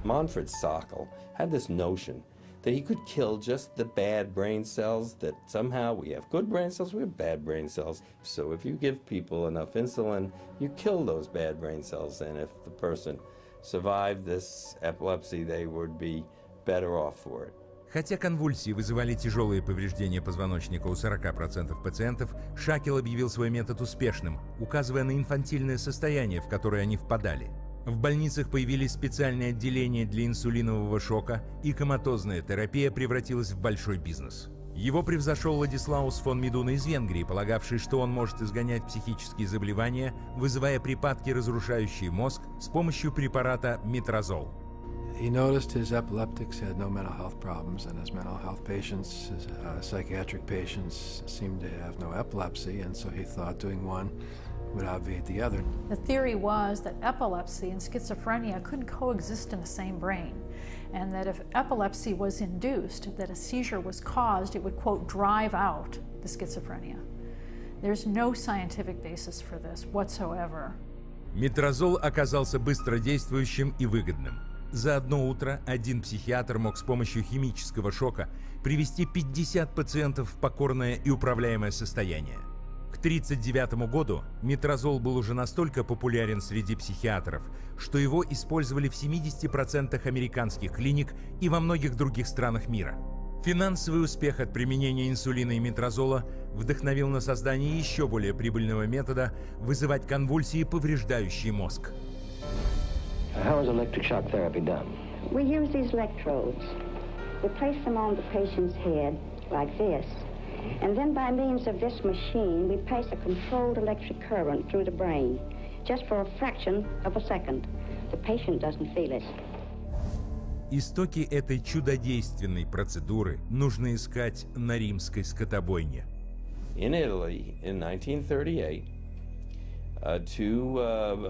Manfred Sokal had this notion that he could kill just the bad brain cells, that somehow we have good brain cells, we have bad brain cells. So if you give people enough insulin, you kill those bad brain cells, and if the person survived this epilepsy, they would be better off for it. Хотя конвульсии вызывали тяжелые повреждения позвоночника у 40% пациентов, Шакел объявил свой метод успешным, указывая на инфантильное состояние, в которое они впадали. В больницах появились специальные отделения для инсулинового шока, и коматозная терапия превратилась в большой бизнес. Его превзошел Ладислаус фон Медуна из Венгрии, полагавший, что он может изгонять психические заболевания, вызывая припадки, разрушающие мозг, с помощью препарата метразол. He noticed his epileptics had no mental health problems, and his mental health patients, his psychiatric patients, seemed to have no epilepsy, and so he thought doing one would obviate the other. The theory was that epilepsy and schizophrenia couldn't coexist in the same brain, and that if epilepsy was induced, that a seizure was caused, it would, quote, drive out the schizophrenia. There's no scientific basis for this whatsoever. Метразол оказался быстродействующим и выгодным. За одно утро один психиатр мог с помощью химического шока привести 50 пациентов в покорное и управляемое состояние. К 1939 году метразол был уже настолько популярен среди психиатров, что его использовали в 70% американских клиник и во многих других странах мира. Финансовый успех от применения инсулина и метразола вдохновил на создание еще более прибыльного метода вызывать конвульсии, повреждающие мозг. How is electric shock therapy done? We use these electrodes. We place them on the patient's head like this, and then by means of this machine, we pass a controlled electric current through the brain, just for a fraction of a second. The patient doesn't feel it. Iстоки этой чудодейственной процедуры нужно искать на римской скотобойне. In Italy, in 1938, two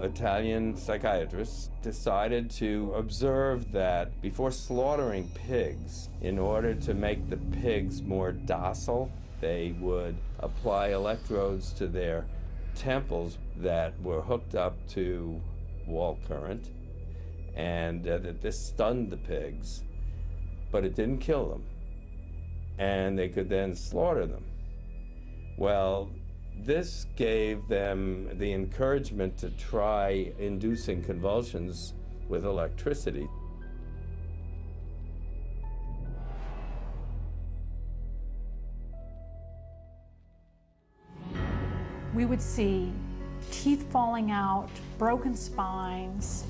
Italian psychiatrists decided to observe that before slaughtering pigs, in order to make the pigs more docile, they would apply electrodes to their temples that were hooked up to wall current, and that this stunned the pigs, but it didn't kill them, and they could then slaughter them. Well, this gave them the encouragement to try inducing convulsions with electricity. We would see teeth falling out, broken spines,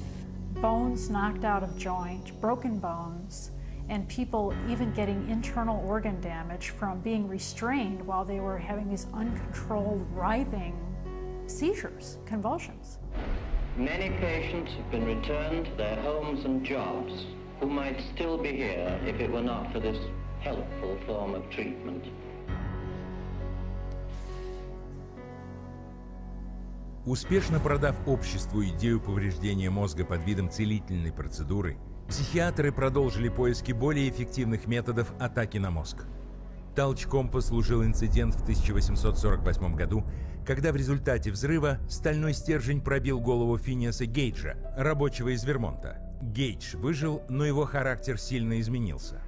bones knocked out of joint, broken bones, and people even getting internal organ damage from being restrained while they were having these uncontrolled writhing seizures, convulsions. Many patients have been returned to their homes and jobs who might still be here if it were not for this helpful form of treatment. Успешно продав обществу идею повреждения мозга под видом целительной процедуры, психиатры продолжили поиски более эффективных методов атаки на мозг. Толчком послужил инцидент в 1848 году, когда в результате взрыва стальной стержень пробил голову Финиаса Гейджа, рабочего из Вермонта. Гейдж выжил, но его характер сильно изменился.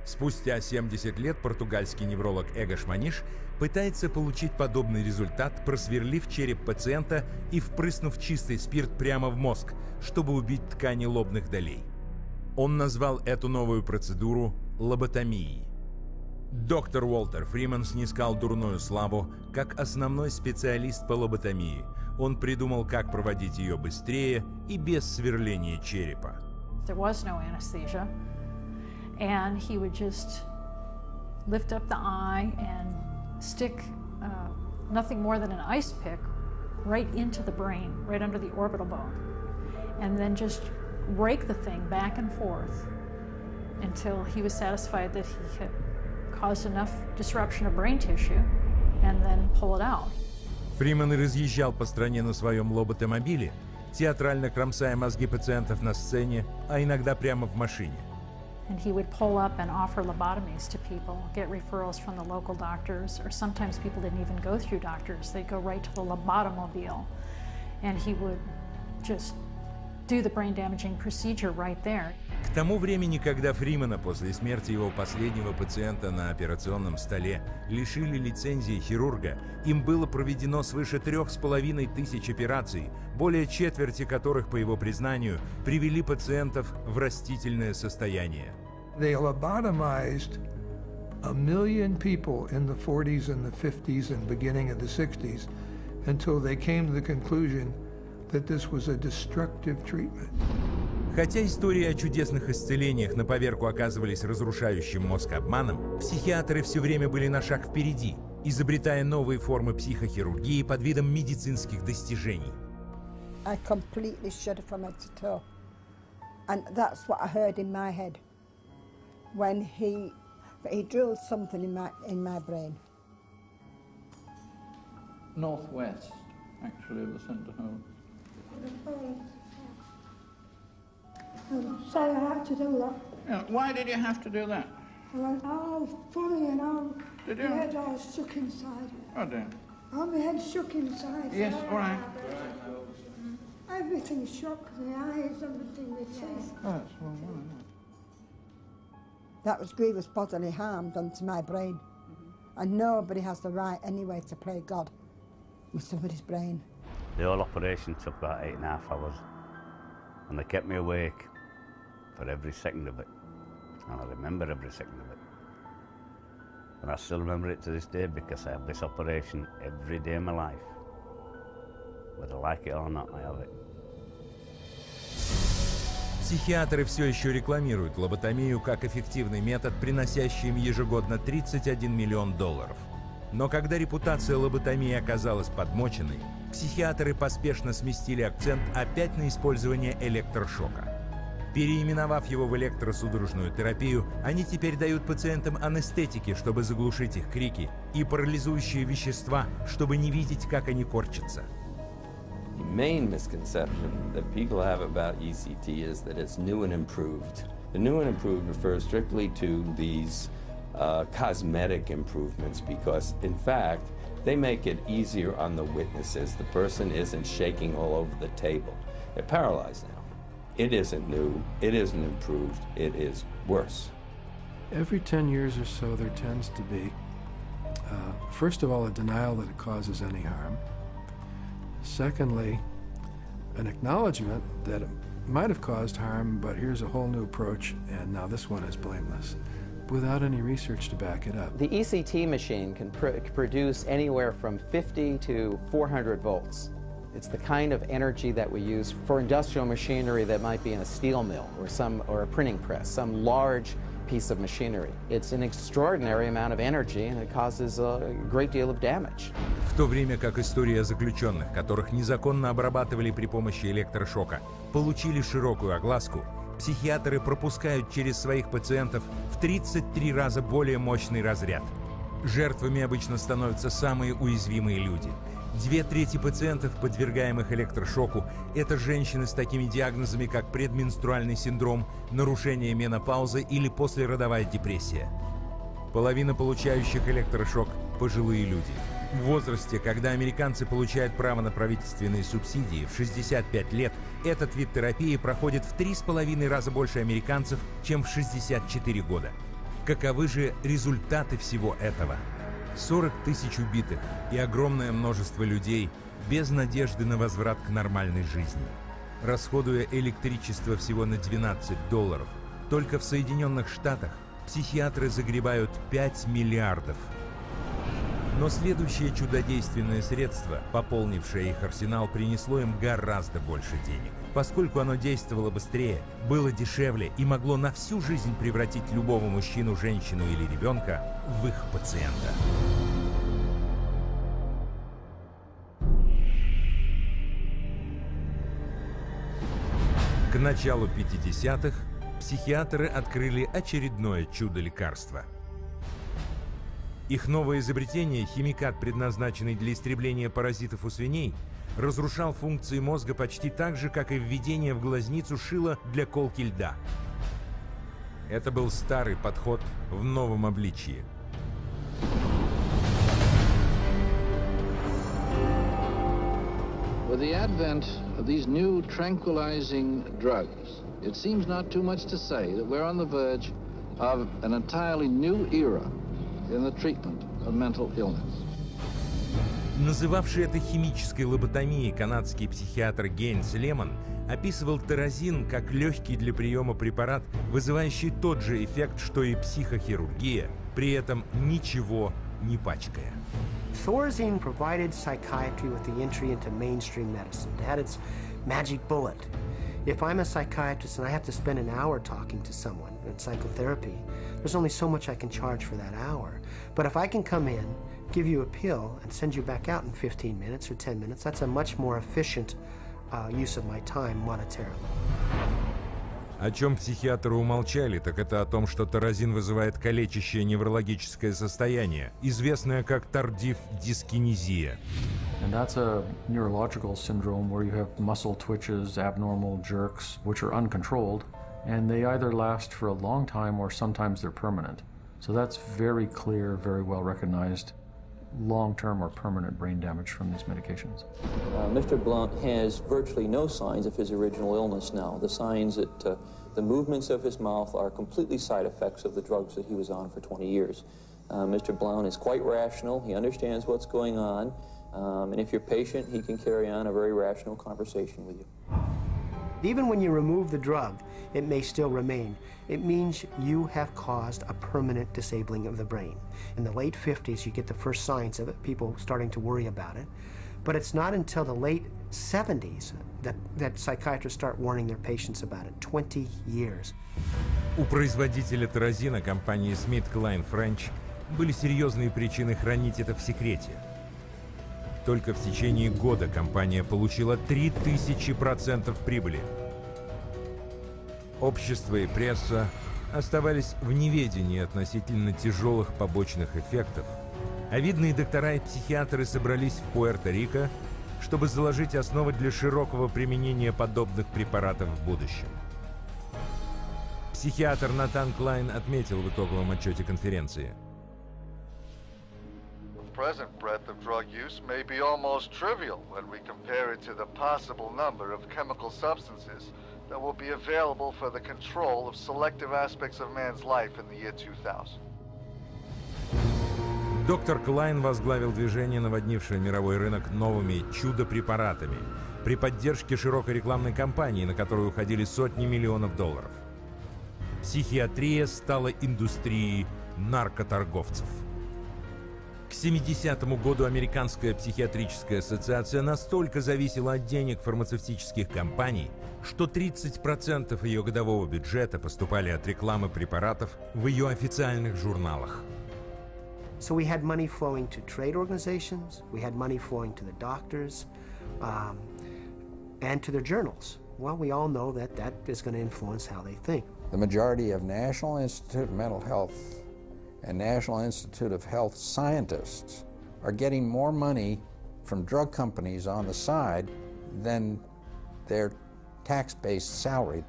Спустя 70 лет португальский невролог Эго Шманиш пытается получить подобный результат, просверлив череп пациента и впрыснув чистый спирт прямо в мозг, чтобы убить ткани лобных долей. Он назвал эту новую процедуру лоботомией. Доктор Уолтер Фриман снискал дурную славу как основной специалист по лоботомии. Он придумал, как проводить ее быстрее и без сверления черепа. There was no anesthesia. and he would just lift up the eye and stick nothing more than an ice pick right into the brain, right under the orbital bone, and then just rake the thing back and forth until he was satisfied that he had caused enough disruption of brain tissue, and then pull it out. Фриман разъезжал по стране на своем лоботомобиле, театрально кромсая мозги пациентов на сцене, а иногда прямо в машине. And he would pull up and offer lobotomies to people, get referrals from the local doctors, or sometimes people didn't even go through doctors. They'd go right to the lobotomobile, and he would just do the brain-damaging procedure right there. К тому времени, когда Фримана после смерти его последнего пациента на операционном столе лишили лицензии хирурга, им было проведено свыше 3500 операций, более четверти которых, по его признанию, привели пациентов в растительное состояние. They lobotomized 1 million people in the 40s and the 50s and beginning of the 60s until they came to the conclusion that this was a destructive treatment. Хотя истории о чудесных исцелениях на поверку оказывались разрушающим мозг обманом, психиатры все время были на шаг впереди, изобретая новые формы психохирургии под видом медицинских достижений. I completely shuddered from head to toe. And that's what I heard in my head when he drilled something in my brain. Northwest, actually, of the centre hole. So I had to do that. Yeah, why did you have to do that? I went, oh, funny, and all. Did My you? head all shook inside. Oh dear. Oh, my head shook inside. Yes, all right. Everything shook, the eyes, everything, the teeth. Oh, that's well, well. That was grievous bodily harm done to my brain. And nobody has the right anyway to play God with somebody's brain. The whole operation took about 8.5 hours. And they kept me awake for every second of it. And I remember every second of it. And I still remember it to this day because I have this operation every day of my life. Whether I like it or not, I have it. Психиатры все еще рекламируют лоботомию как эффективный метод, приносящий им ежегодно $31 миллион. Но когда репутация лоботомии оказалась подмоченной, психиатры поспешно сместили акцент опять на использование электрошока. Переименовав его в электросудорожную терапию, они теперь дают пациентам анестетики, чтобы заглушить их крики, и парализующие вещества, чтобы не видеть, как они корчатся. The main misconception that people have about ECT is that it's new and improved. The new and improved refers strictly to these cosmetic improvements because, in fact, they make it easier on the witnesses. The person isn't shaking all over the table. They're paralyzed now. It isn't new, it isn't improved, it is worse. Every 10 years or so, there tends to be, first of all, a denial that it causes any harm. Secondly, an acknowledgement that it might have caused harm, but here's a whole new approach, and now this one is blameless, without any research to back it up. The ECT machine can produce anywhere from 50 to 400 volts. It's the kind of energy that we use for industrial machinery that might be in a steel mill or a printing press, some large piece of machinery. It's an extraordinary amount of energy, and it causes a great deal of damage. В то время как история заключенных, которых незаконно обрабатывали при помощи электрошока, получили широкую огласку, психиатры пропускают через своих пациентов в 33 раза более мощный разряд. Жертвами обычно становятся самые уязвимые люди. 2/3 пациентов, подвергаемых электрошоку, это женщины с такими диагнозами, как предменструальный синдром, нарушение менопаузы или послеродовая депрессия. Половина получающих электрошок – пожилые люди. В возрасте, когда американцы получают право на правительственные субсидии в 65 лет, этот вид терапии проходит в 3,5 раза больше американцев, чем в 64 года. Каковы же результаты всего этого? 40 тысяч убитых и огромное множество людей без надежды на возврат к нормальной жизни. Расходуя электричество всего на $12, только в Соединенных Штатах психиатры загребают 5 миллиардов. Но следующее чудодейственное средство, пополнившее их арсенал, принесло им гораздо больше денег. поскольку оно действовало быстрее, было дешевле и могло на всю жизнь превратить любого мужчину, женщину или ребенка в их пациента. К началу 50-х психиатры открыли очередное чудо-лекарство. Их новое изобретение, химикат, предназначенный для истребления паразитов у свиней, разрушал функции мозга почти так же, как и введение в глазницу шила для колки льда. Это был старый подход в новом обличии. With the advent of these new tranquilizing drugs, it seems not too much to say that we're on the verge of an entirely new era in the treatment of mental illness. Называвший это химической лоботомией канадский психиатр Гейнс Лемон описывал таразин как легкий для приема препарат, вызывающий тот же эффект, что и психохирургия, при этом ничего не пачкая. Thorazine provided psychiatry with the entry into mainstream medicine. It had its magic bullet. If I'm a psychiatrist and I have to spend an hour talking to someone in psychotherapy, there's only so much I can charge for that hour. But if I can come in, give you a pill, and send you back out in 15 minutes or 10 minutes, that's a much more efficient use of my time monetarily. О чем психиатры умолчали, так это о том, что таразин вызывает калечащее неврологическое состояние, известное как тардив дискинезия. And that's a neurological syndrome where you have muscle twitches, abnormal jerks, which are uncontrolled, and they either last for a long time or sometimes they're permanent. So that's very clear, very well recognized long-term or permanent brain damage from these medications. Mr. Blount has virtually no signs of his original illness now. The signs that the movements of his mouth are completely side effects of the drugs that he was on for 20 years. Mr. Blount is quite rational. He understands what's going on. And if you're patient, he can carry on a very rational conversation with you. Even when you remove the drug, it may still remain. It means you have caused a permanent disabling of the brain. In the late 50s, you get the first signs of it, people starting to worry about it. But it's not until the late 70s that psychiatrists start warning their patients about it. 20 years. У производителя таразина, компании SmithKline-French, были серьезные причины хранить это в секрете. Только в течение года компания получила 3000% прибыли. Общество и пресса оставались в неведении относительно тяжелых побочных эффектов, а видные доктора и психиатры собрались в Пуэрто-Рико, чтобы заложить основы для широкого применения подобных препаратов в будущем. Психиатр Натан Клайн отметил в итоговом отчете конференции: present breadth of drug use may be almost trivial when we compare it to the possible number of chemical substances that will be available for the control of selective aspects of man's life in the year 2000. Доктор Клайн возглавил движение, наводнившее мировой рынок новыми чудо-препаратами при поддержке широкой рекламной кампании, на которую уходили сотни миллионов долларов. Психиатрия стала индустрией наркоторговцев. К 70-му году Американская психиатрическая ассоциация настолько зависела от денег фармацевтических компаний, что 30% ее годового бюджета поступали от рекламы препаратов в ее официальных журналах. So we had money flowing to trade organizations, we had money flowing to the doctors, and to their journals. Well, we all know that that is going to influence how they think. The majority of National Institute of Mental Health and National Institute of Health scientists are getting more money from drug companies on the side than their tax-based salary.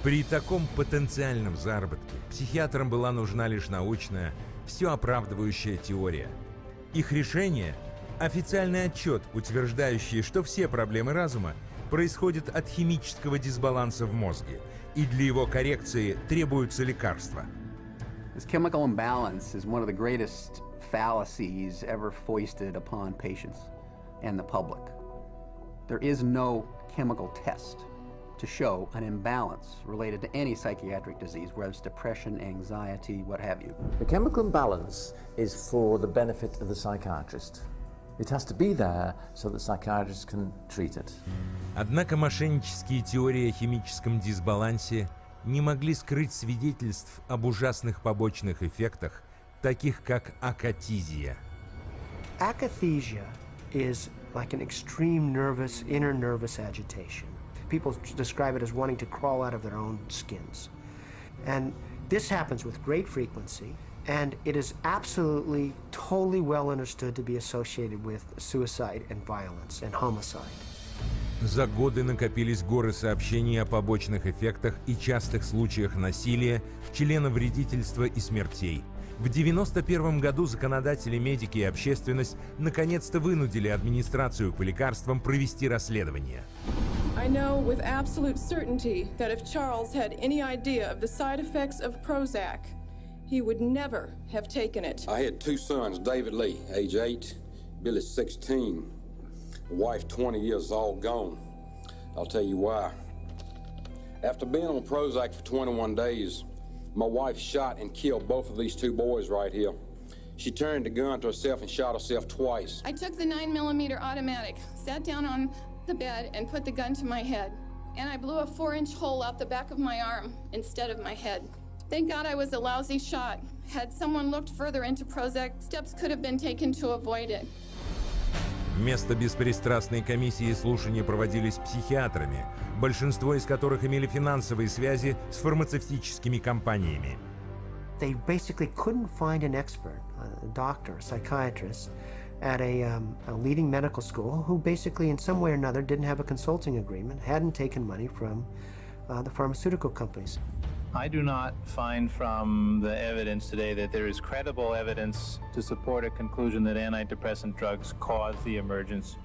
При таком потенциальном заработке психиатрам была нужна лишь научная, все оправдывающая теория. Их решение – официальный отчет, утверждающий, что все проблемы разума происходят от химического дисбаланса в мозге, и для его коррекции требуются лекарства. This chemical imbalance is one of the greatest fallacies ever foisted upon patients and the public. There is no chemical test to show an imbalance related to any psychiatric disease, whether it's depression, anxiety, what have you. The chemical imbalance is for the benefit of the psychiatrist. It has to be there so that psychiatrists can treat it. Однако мошеннические теории о химическом дисбалансе не могли скрыть свидетельств об ужасных побочных эффектах, таких как акатизия. Akathisia is like an extreme inner nervous agitation. People describe it as wanting to crawl out of their own skins. And this happens with great frequency, and it is absolutely, totally well understood to be associated with suicide and violence and homicide. За годы накопились горы сообщений о побочных эффектах и частых случаях насилия, членовредительства и смертей. В 1991 году законодатели, медики и общественность наконец-то вынудили администрацию по лекарствам провести расследование. I know with absolute certainty that if Charles had any idea of the side effects of Prozac, he would never have taken it. I had two sons, David Lee, age 8, Billy 16, wife 20 years, all gone. I'll tell you why. After being on Prozac for 21 days, my wife shot and killed both of these two boys right here. She turned the gun to herself and shot herself twice. I took the 9mm automatic, sat down on the bed and put the gun to my head. And I blew a 4-inch hole out the back of my arm instead of my head. Thank God I was a lousy shot. Had someone looked further into Prozac, steps could have been taken to avoid it. Вместо беспристрастной комиссии слушания проводились психиатрами, большинство из которых имели финансовые связи с фармацевтическими компаниями. They basically couldn't find an expert, a doctor, a psychiatrist, at a leading medical school who basically in some way or another didn't have a consulting agreement, hadn't taken money from the pharmaceutical companies. I do not find from the evidence today that there is credible evidence to support a conclusion that antidepressant drugs cause the emergence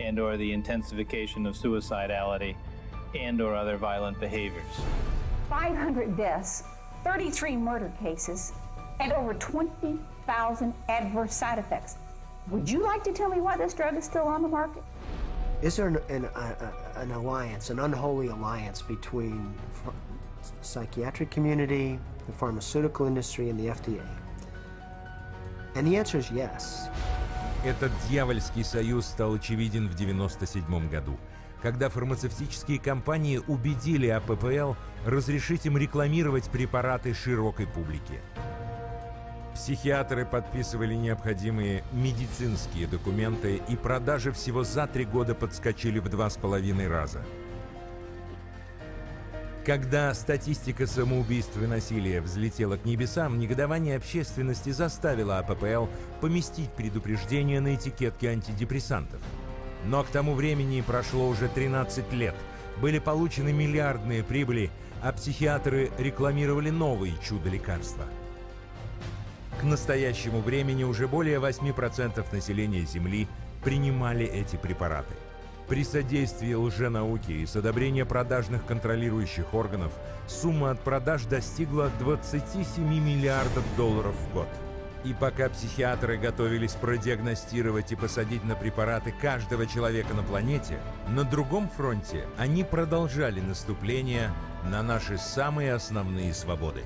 and or the intensification of suicidality and or other violent behaviors. 500 deaths, 33 murder cases, and over 20,000 adverse side effects. Would you like to tell me why this drug is still on the market? Is there an alliance, an unholy alliance between the psychiatric community, the pharmaceutical industry, and the FDA? And the answer is yes. Этот дьявольский союз стал очевиден в 1997 году, когда фармацевтические компании убедили АППЛ разрешить им рекламировать препараты широкой публике. Психиатры подписывали необходимые медицинские документы, и продажи всего за 3 года подскочили в 2,5 раза. Когда статистика самоубийств и насилия взлетела к небесам, негодование общественности заставило АППЛ поместить предупреждение на этикетке антидепрессантов. Но к тому времени прошло уже 13 лет, были получены миллиардные прибыли, а психиатры рекламировали новые чудо-лекарства. К настоящему времени уже более 8% населения Земли принимали эти препараты. При содействии лженауки и с одобрения продажных контролирующих органов сумма от продаж достигла $27 миллиардов в год. И пока психиатры готовились продиагностировать и посадить на препараты каждого человека на планете, на другом фронте они продолжали наступление на наши самые основные свободы.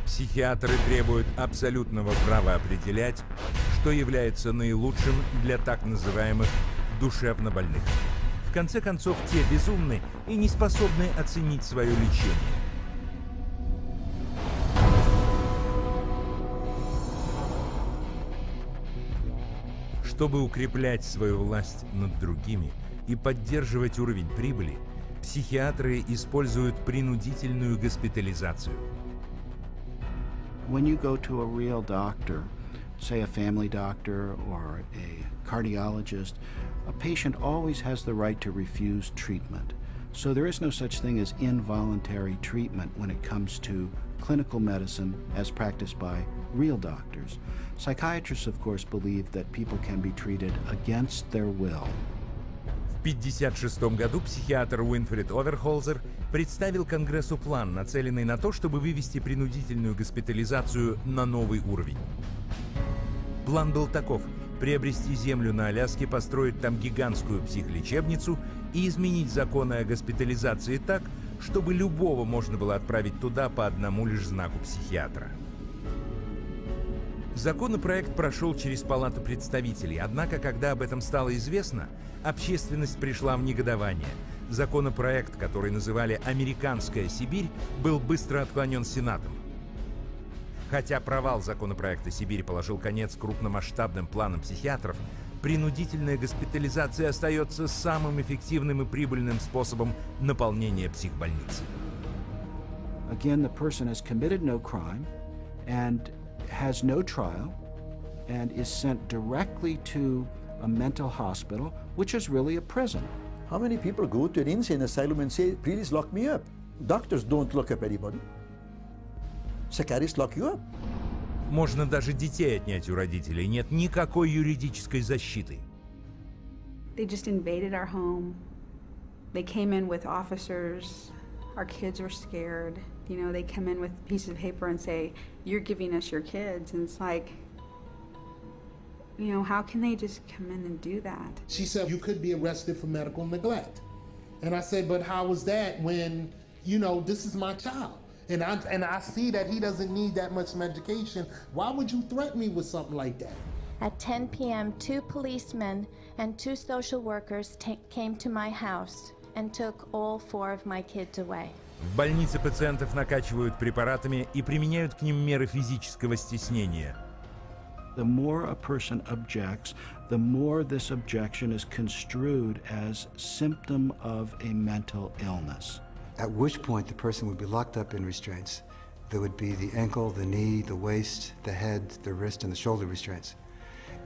Психиатры требуют абсолютного права определять, что является наилучшим для так называемых душевно больных. В конце концов, те безумны и не способны оценить свое лечение. Чтобы укреплять свою власть над другими и поддерживать уровень прибыли, психиатры используют принудительную госпитализацию. When you go to a real doctor, say a family doctor or a cardiologist, a patient always has the right to refuse treatment. So there is no such thing as involuntary treatment when it comes to clinical medicine as practiced by real doctors. Psychiatrists, of course, believe that people can be treated against their will. В 1956 году психиатр Уинфрид Оверхолзер представил Конгрессу план, нацеленный на то, чтобы вывести принудительную госпитализацию на новый уровень. План был таков: приобрести землю на Аляске, построить там гигантскую психлечебницу и изменить законы о госпитализации так, чтобы любого можно было отправить туда по одному лишь знаку психиатра. Законопроект прошел через Палату представителей, однако, когда об этом стало известно, общественность пришла в негодование. Законопроект, который называли «Американская Сибирь», был быстро отклонен Сенатом. Хотя провал законопроекта «Сибирь» положил конец крупномасштабным планам психиатров, принудительная госпитализация остается самым эффективным и прибыльным способом наполнения психбольниц. Again, the person has committed no crime and has no trial and is sent directly to a mental hospital, which is really a prison. How many people go to an insane asylum and say, please lock me up? Doctors don't lock up anybody. Psychiatrists lock you up. Можно даже детей отнять у родителей. Нет никакой юридической защиты. They just invaded our home. They came in with officers. Our kids were scared. You know, they come in with pieces of paper and say, you're giving us your kids. And it's like, you know, how can they just come in and do that? She said, you could be arrested for medical neglect. And I said, but how is that when, you know, this is my child? And I see that he doesn't need that much medication. Why would you threaten me with something like that? At 10 p.m., 2 policemen and 2 social workers came to my house and took all 4 of my kids away. В больнице пациентов накачивают препаратами и применяют к ним меры физического стеснения. The more a person objects, the more this objection is construed as symptom of a mental illness. At which point the person would be locked up in restraints. There would be the ankle, the knee, the waist, the head, the wrist, and the shoulder restraints.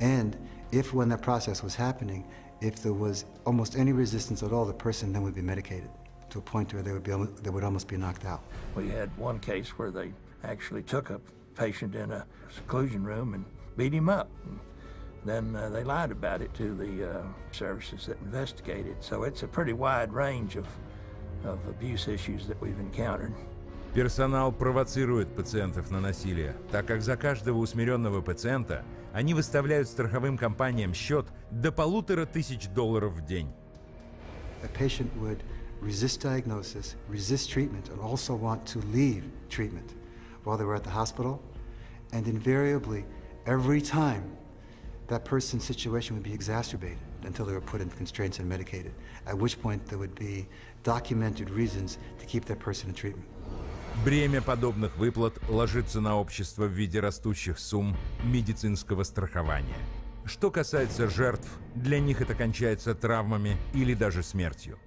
And if when that process was happening, if there was almost any resistance at all, the person then would be medicated to a point where they would almost be knocked out. We had one case where they actually took a patient in a seclusion room and beat him up. And then they lied about it to the services that investigated. So it's a pretty wide range of abuse issues that we've encountered. Персонал провоцирует пациентов на насилие, так как за каждого усмиренного пациента они выставляют страховым компаниям счет до $1500 в день. A patient would resist diagnosis, resist treatment, and also want to leave treatment while they were at the hospital. And invariably, every time, that person's situation would be exacerbated until they were put in constraints and medicated, at which point there would be documented reasons to keep that person in treatment. Бремя подобных выплат ложится на общество в виде растущих сумм медицинского страхования. Что касается жертв, для них это кончается травмами или даже смертью.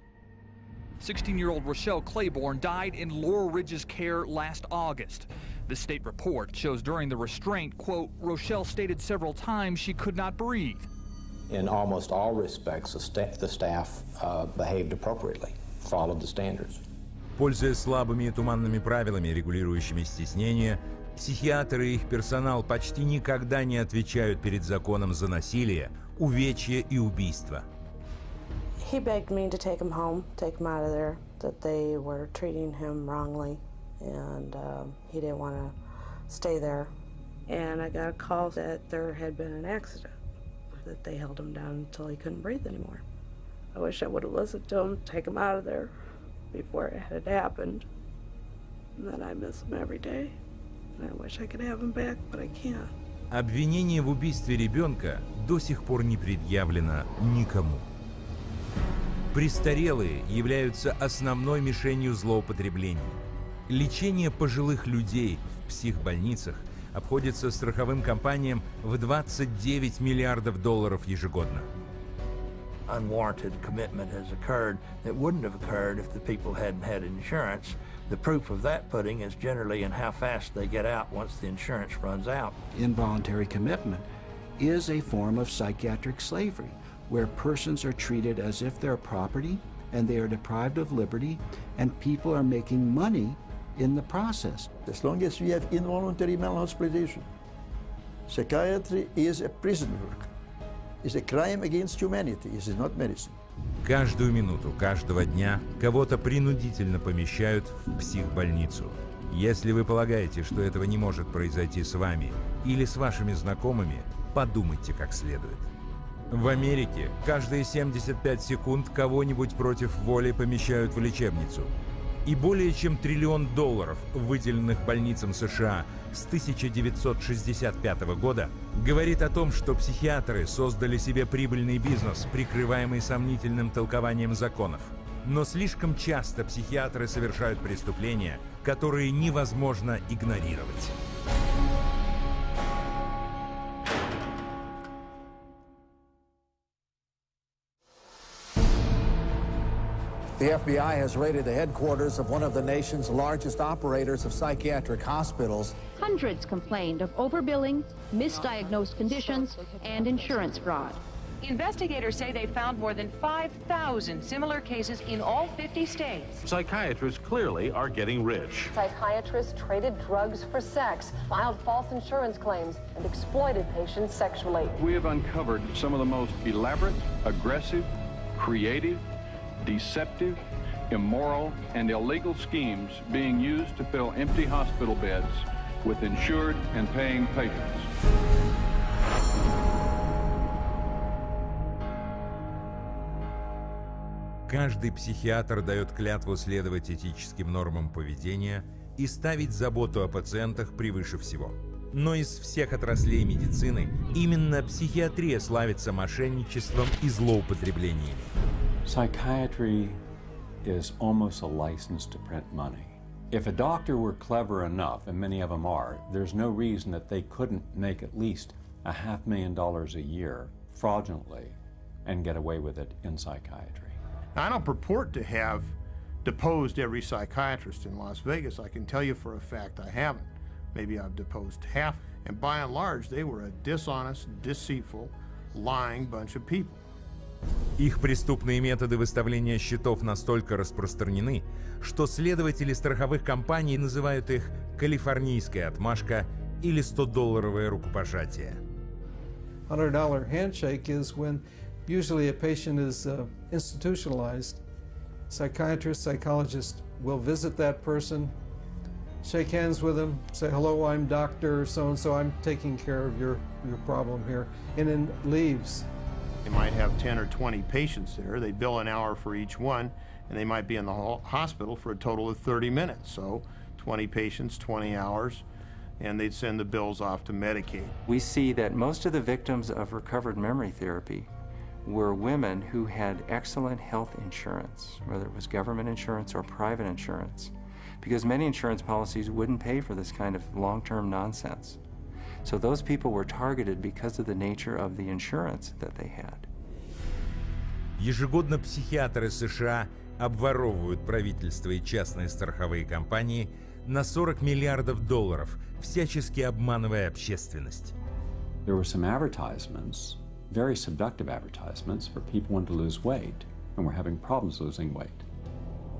16-year-old Rochelle Claiborne died in Laurel Ridge's care last August. The state report shows during the restraint, quote, Rochelle stated several times she could not breathe. In almost all respects, the staff behaved appropriately, followed the standards. Пользуясь слабыми и туманными правилами, регулирующими стеснение, психиатры и их персонал почти никогда не отвечают перед законом за насилие, увечье и убийство. He begged me to take him home, take him out of there, that they were treating him wrongly, and he didn't want to stay there. And I got a call that there had been an accident, that they held him down until he couldn't breathe anymore. I wish I would have listened to him, take him out of there before it had happened. And then I miss him every day. And I wish I could have him back, but I can't. Обвинение в убийстве ребенка до сих пор не предъявлено никому. Престарелые являются основной мишенью злоупотреблений. Лечение пожилых людей в психбольницах обходится страховым компаниям в $29 миллиардов ежегодно. Unwarranted commitment has occurred that wouldn't have occurred if the people hadn't had insurance. The proof of that pudding is generally in how fast they get out once the insurance runs out. Involuntary commitment is a form of psychiatric slavery, where persons are treated as if they're property and they are deprived of liberty, and people are making money in the process. As long as we have involuntary mental hospitalization, psychiatry is a prison work. It's a crime against humanity. It is not medicine. Каждую минуту, каждого дня кого-то принудительно помещают в психбольницу. Если вы полагаете, что этого не может произойти с вами или с вашими знакомыми, подумайте как следует. В Америке каждые 75 секунд кого-нибудь против воли помещают в лечебницу. И более чем $1 триллион, выделенных больницам США с 1965 года говорит о том, что психиатры создали себе прибыльный бизнес, прикрываемый сомнительным толкованием законов. Но слишком часто психиатры совершают преступления, которые невозможно игнорировать. The FBI has raided the headquarters of one of the nation's largest operators of psychiatric hospitals. Hundreds complained of overbilling, misdiagnosed conditions, and insurance fraud. Investigators say they found more than 5,000 similar cases in all 50 states. Psychiatrists clearly are getting rich. Psychiatrists traded drugs for sex, filed false insurance claims, and exploited patients sexually. We have uncovered some of the most elaborate, aggressive, creative, deceptive, immoral, and illegal schemes being used to fill empty hospital beds with insured and paying patients. Каждый психиатр дает клятву следовать этическим нормам поведения и ставить заботу о пациентах превыше всего. Но из всех отраслей медицины именно психиатрия славится мошенничеством и злоупотреблениями. Psychiatry is almost a license to print money. If a doctor were clever enough, and many of them are, there's no reason that they couldn't make at least $500,000 a year fraudulently and get away with it in psychiatry. I don't purport to have deposed every psychiatrist in Las Vegas. I can tell you for a fact I haven't. Maybe I've deposed half, and by and large, they were a dishonest, deceitful, lying bunch of people. Их преступные методы выставления счетов настолько распространены, что следователи страховых компаний называют их «калифорнийская отмашка» или $100 рукопожатие. $100 handshake is when usually a patient is institutionalized. Psychiatrist, psychologist will visit that person, shake hands with them, say, hello, I'm Dr. So-and-so, I'm taking care of your problem here, and then leaves. They might have 10 or 20 patients there. They bill an hour for each one, and they might be in the hospital for a total of 30 minutes. So 20 patients, 20 hours, and they'd send the bills off to Medicaid. We see that most of the victims of recovered memory therapy were women who had excellent health insurance, whether it was government insurance or private insurance, because many insurance policies wouldn't pay for this kind of long-term nonsense. So those people were targeted because of the nature of the insurance that they had. Ежегодно психиатры США обворовывают правительство и частные страховые компании на $40 миллиардов, всячески обманывая общественность. There were some advertisements, very seductive advertisements for people wanting to lose weight and were having problems losing weight.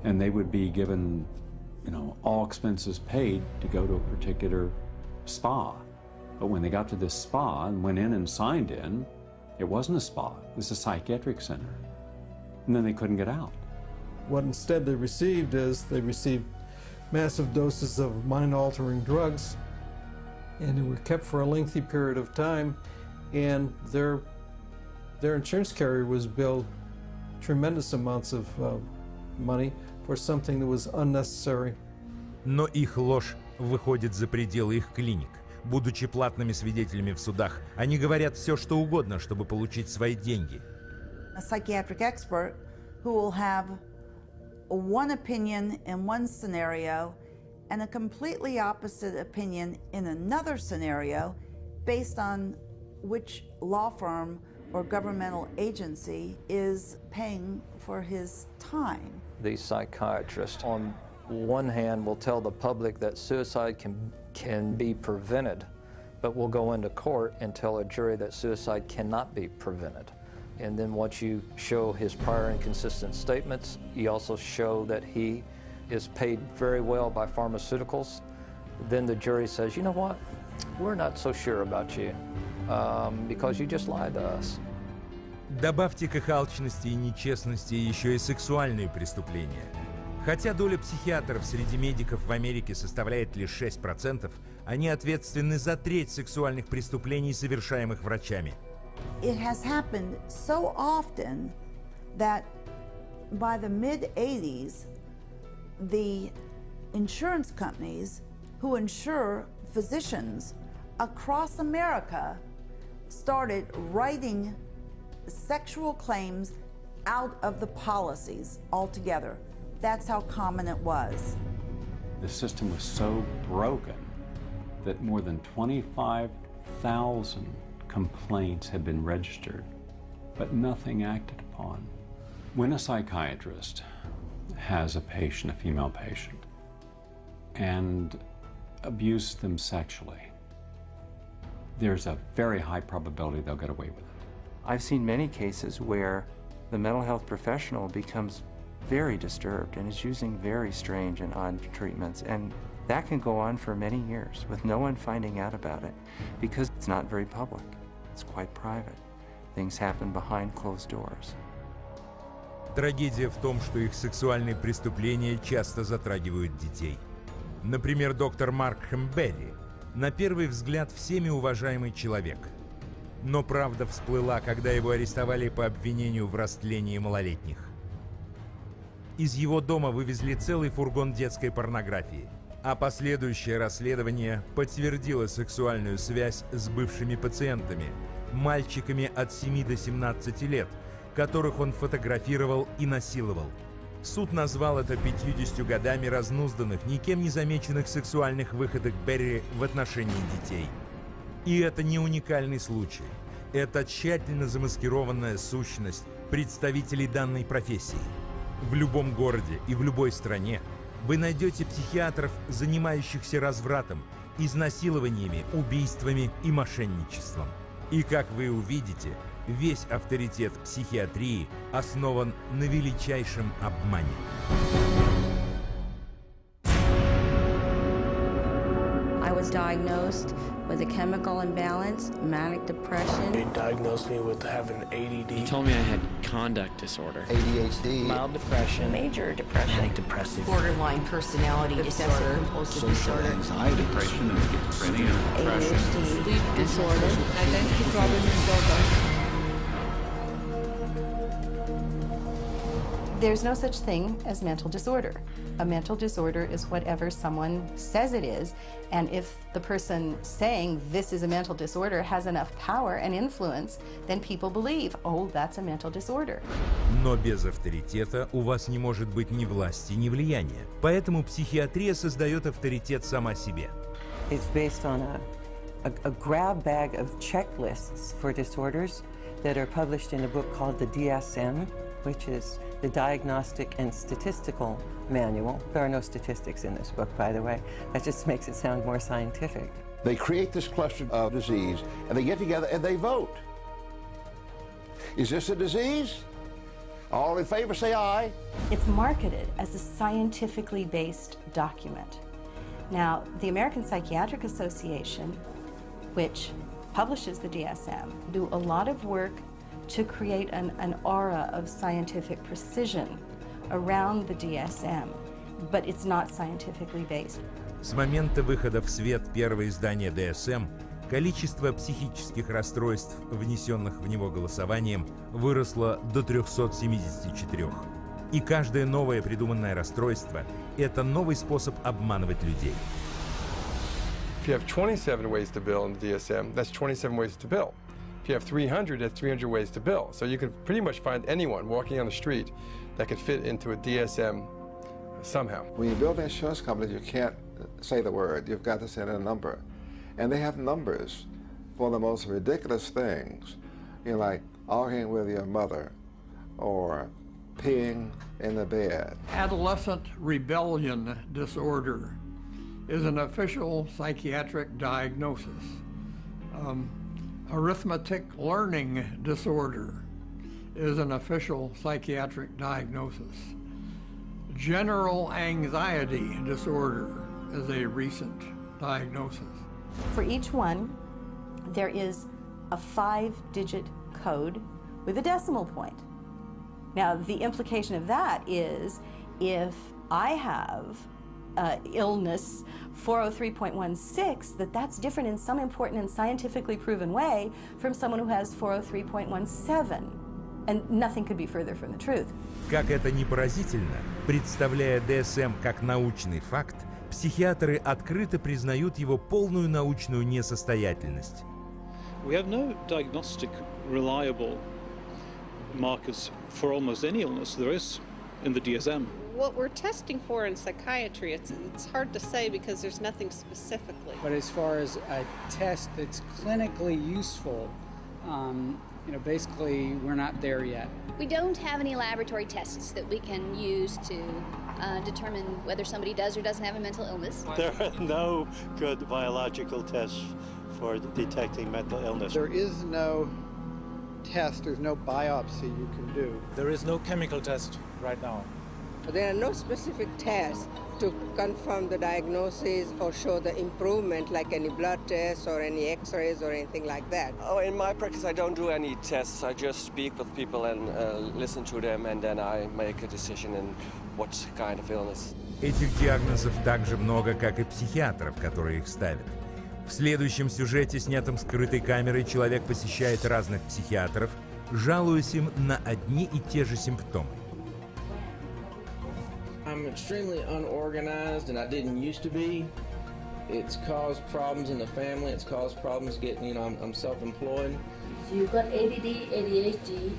And they would be given, all expenses paid to go to a particular spa. But when they got to this spa and went in and signed in, it wasn't a spa, it was a psychiatric center. And then they couldn't get out. What instead they received is they received massive doses of mind-altering drugs, and they were kept for a lengthy period of time, and their insurance carrier was billed tremendous amounts of money for something that was unnecessary. Но их ложь выходит за пределы их клиник. Будучи платными свидетелями в судах, они говорят все, что угодно, чтобы получить свои деньги. A psychiatric expert who will have one opinion in one scenario and a completely opposite opinion in another scenario based on which law firm or governmental agency is paying for his time. The psychiatrist, on one hand, will tell the public that suicide can be prevented, but will go into court and tell a jury that suicide cannot be prevented. And then once you show his prior inconsistent statements, you also show that he is paid very well by pharmaceuticals, then the jury says, you know what, we're not so sure about you because you just lied to us. Добавьте к их алчности и нечестности еще и сексуальные преступления. Хотя доля психиатров среди медиков в Америке составляет лишь 6%, они ответственны за треть сексуальных преступлений, совершаемых врачами. It has happened so often that by the mid-80s, the insurance companies who insure physicians across America started writing sexual claims out of the policies altogether. That's how common it was. The system was so broken that more than 25,000 complaints had been registered, but nothing acted upon. When a psychiatrist has a patient, a female patient, and abuses them sexually, there's a very high probability they'll get away with it. I've seen many cases where the mental health professional becomes very disturbed and is using very strange and odd treatments, and that can go on for many years with no one finding out about it because it's not very public. It's quite private. Things happen behind closed doors. Трагедия в том, что их сексуальные преступления часто затрагивают детей. Например, доктор Марк Хэмберри, на первый взгляд всеми уважаемый человек. Но правда всплыла, когда его арестовали по обвинению в растлении малолетних. Из его дома вывезли целый фургон детской порнографии, а последующее расследование подтвердило сексуальную связь с бывшими пациентами, мальчиками от 7 до 17 лет, которых он фотографировал и насиловал. Суд назвал это 50 годами разнузданных, никем не замеченных сексуальных выходок Берри в отношении детей. И это не уникальный случай. Это тщательно замаскированная сущность представителей данной профессии. В любом городе и в любой стране вы найдете психиатров, занимающихся развратом, изнасилованиями, убийствами и мошенничеством. И как вы увидите, весь авторитет психиатрии основан на величайшем обмане. I was diagnosed with a chemical imbalance, manic depression. They diagnosed me with having ADD. He told me I had conduct disorder, ADHD, mild depression, major depression, manic depressive, borderline personality disorder, compulsive disorder, anxiety, depression, and schizophrenia, depression, sleep disorder, identity problem disorder. There's no such thing as mental disorder. A mental disorder is whatever someone says it is, and if the person saying this is a mental disorder has enough power and influence, then people believe, oh, that's a mental disorder. Но без авторитета у вас не может быть ни власти, ни влияния. Поэтому психиатрия создает авторитет сама себе. It's based on a grab bag of checklists for disorders that are published in a book called the DSM, which is the Diagnostic and Statistical Manual. There are no statistics in this book, by the way. That just makes it sound more scientific. They create this cluster of disease, and they get together and they vote. Is this a disease? All in favor, say aye. It's marketed as a scientifically based document. Now, the American Psychiatric Association, which publishes the DSM, do a lot of work to create an aura of scientific precision around the DSM, but it's not scientifically based. С момента выхода в свет первого издания DSM количество психических расстройств, внесенных в него голосованием, выросло до 374. И каждое новое придуманное расстройство – это новый способ обманывать людей. If you have 27 ways to bill in the DSM, that's 27 ways to bill. If you have 300, that's 300 ways to bill. So you can pretty much find anyone walking on the street that could fit into a DSM somehow. When you build insurance companies, you can't say the word. You've got to say a number. And they have numbers for the most ridiculous things. You know, like arguing with your mother or peeing in the bed. Adolescent rebellion disorder is an official psychiatric diagnosis. Arithmetic learning disorder is an official psychiatric diagnosis. General anxiety disorder is a recent diagnosis. For each one, there is a 5-digit code with a decimal point. Now, the implication of that is if I have illness 403.16, that's different in some important and scientifically proven way from someone who has 403.17. And nothing could be further from the truth. Как это ни поразительно, представляя ДСМ как научный факт, психиатры открыто признают его полную научную несостоятельность. We have no diagnostic reliable markers for almost any illness there is in the DSM. What we're testing for in psychiatry, it's hard to say because there's nothing specifically. But as far as a test that's clinically useful, basically we're not there yet. We don't have any laboratory tests that we can use to determine whether somebody does or doesn't have a mental illness. There are no good biological tests for detecting mental illness. There is no test, there's no biopsy you can do. There is no chemical test right now. There are no specific tests to confirm the diagnosis or show the improvement, like any blood tests or any x-rays or anything like that. Oh, in my practice, I don't do any tests. I just speak with people and listen to them, and then I make a decision in what kind of illness. Этих диагнозов так же много, как и психиатров, которые их ставят. В следующем сюжете, снятом скрытой камерой, человек посещает разных психиатров, жалуясь им на одни и те же симптомы. I'm extremely unorganized, and I didn't used to be. It's caused problems in the family. It's caused problems getting, I'm self-employed. So you've got ADD, ADHD,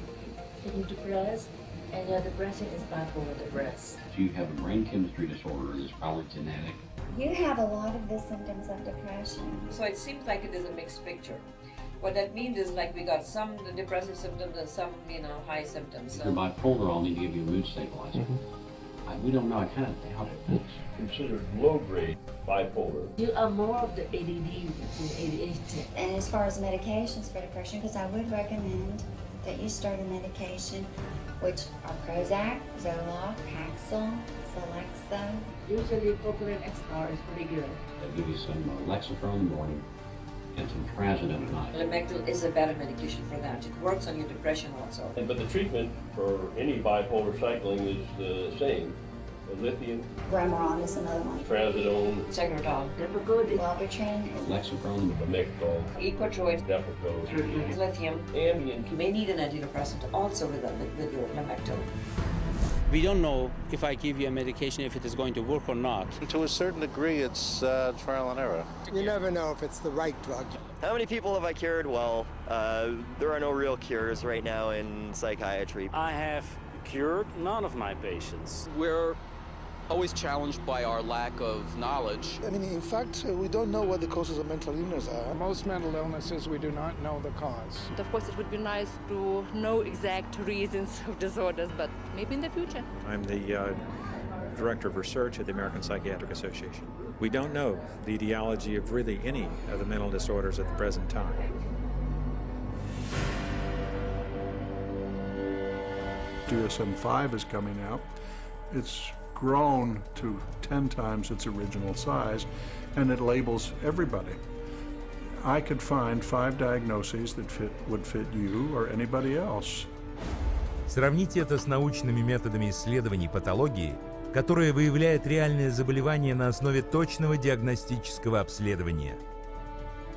getting depressed, and your depression is bipolar depressed. If you have a brain chemistry disorder, it's probably genetic. You have a lot of the symptoms of depression. So it seems like it is a mixed picture. What that means is like we got some depressive symptoms and some, high symptoms. If you're bipolar, I'll need to give you a mood stabilizer. We don't know. I kind of doubt it. It's considered low-grade bipolar. You are more of the ADD than ADHD. And as far as medications for depression, because I would recommend that you start a medication, which are Prozac, Zoloft, Paxil, Celexa. Usually Propylene XR is pretty good. I'll give you some Lexapro in the morning and some Trazodone at night. Lamictal is a better medication for that. It works on your depression also. But the treatment for any bipolar cycling is the same. Lithium. Gramaron is another one. Trazodone. Segretol. Depakote. Wellbutrin. Lexapro. Lamictal. Equitroid. Depakote. Lithium. Ambien. You may need an antidepressant also with your Lamictal. We don't know if I give you a medication if it is going to work or not. To a certain degree, it's trial and error. You never know if it's the right drug. How many people have I cured? Well, there are no real cures right now in psychiatry. I have cured none of my patients. We're always challenged by our lack of knowledge. In fact, we don't know what the causes of mental illness are. Most mental illnesses, we do not know the cause. Of course, it would be nice to know exact reasons of disorders, but maybe in the future. I'm the Director of Research at the American Psychiatric Association. We don't know the etiology of really any of the mental disorders at the present time. DSM-5 is coming out. It's grown to 10 times its original size, and it labels everybody. I could find 5 diagnoses that would fit you or anybody else. Сравните это с научными методами исследований патологии, которые выявляют реальные заболевания на основе точного диагностического обследования.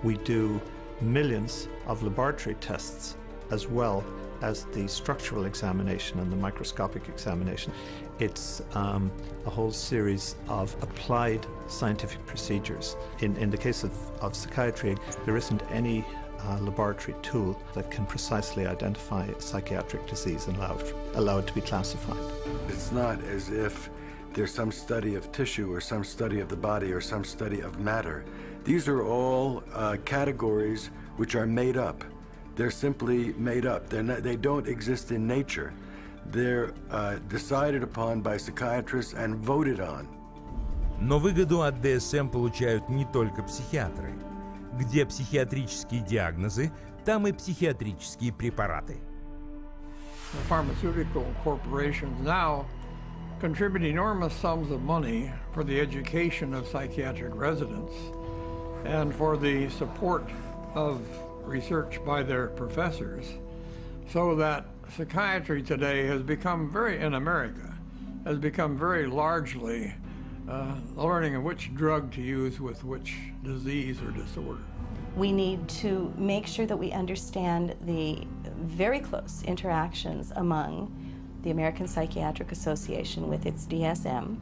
We do millions of laboratory tests as well as the structural examination and the microscopic examination. It's a whole series of applied scientific procedures. In the case of psychiatry, there isn't any laboratory tool that can precisely identify psychiatric disease and allow it to be classified. It's not as if there's some study of tissue or some study of the body or some study of matter. These are all categories which are made up. They're simply made up. They don't exist in nature. They're decided upon by psychiatrists and voted on. Но выгоду от ДСМ получают не только психиатры. Где психиатрические диагнозы, там и психиатрические препараты. The pharmaceutical corporations now contribute enormous sums of money for the education of psychiatric residents and for the support of research by their professors, so that psychiatry today has become in America, has become very largely learning of which drug to use with which disease or disorder. We need to make sure that we understand the very close interactions among the American Psychiatric Association with its DSM,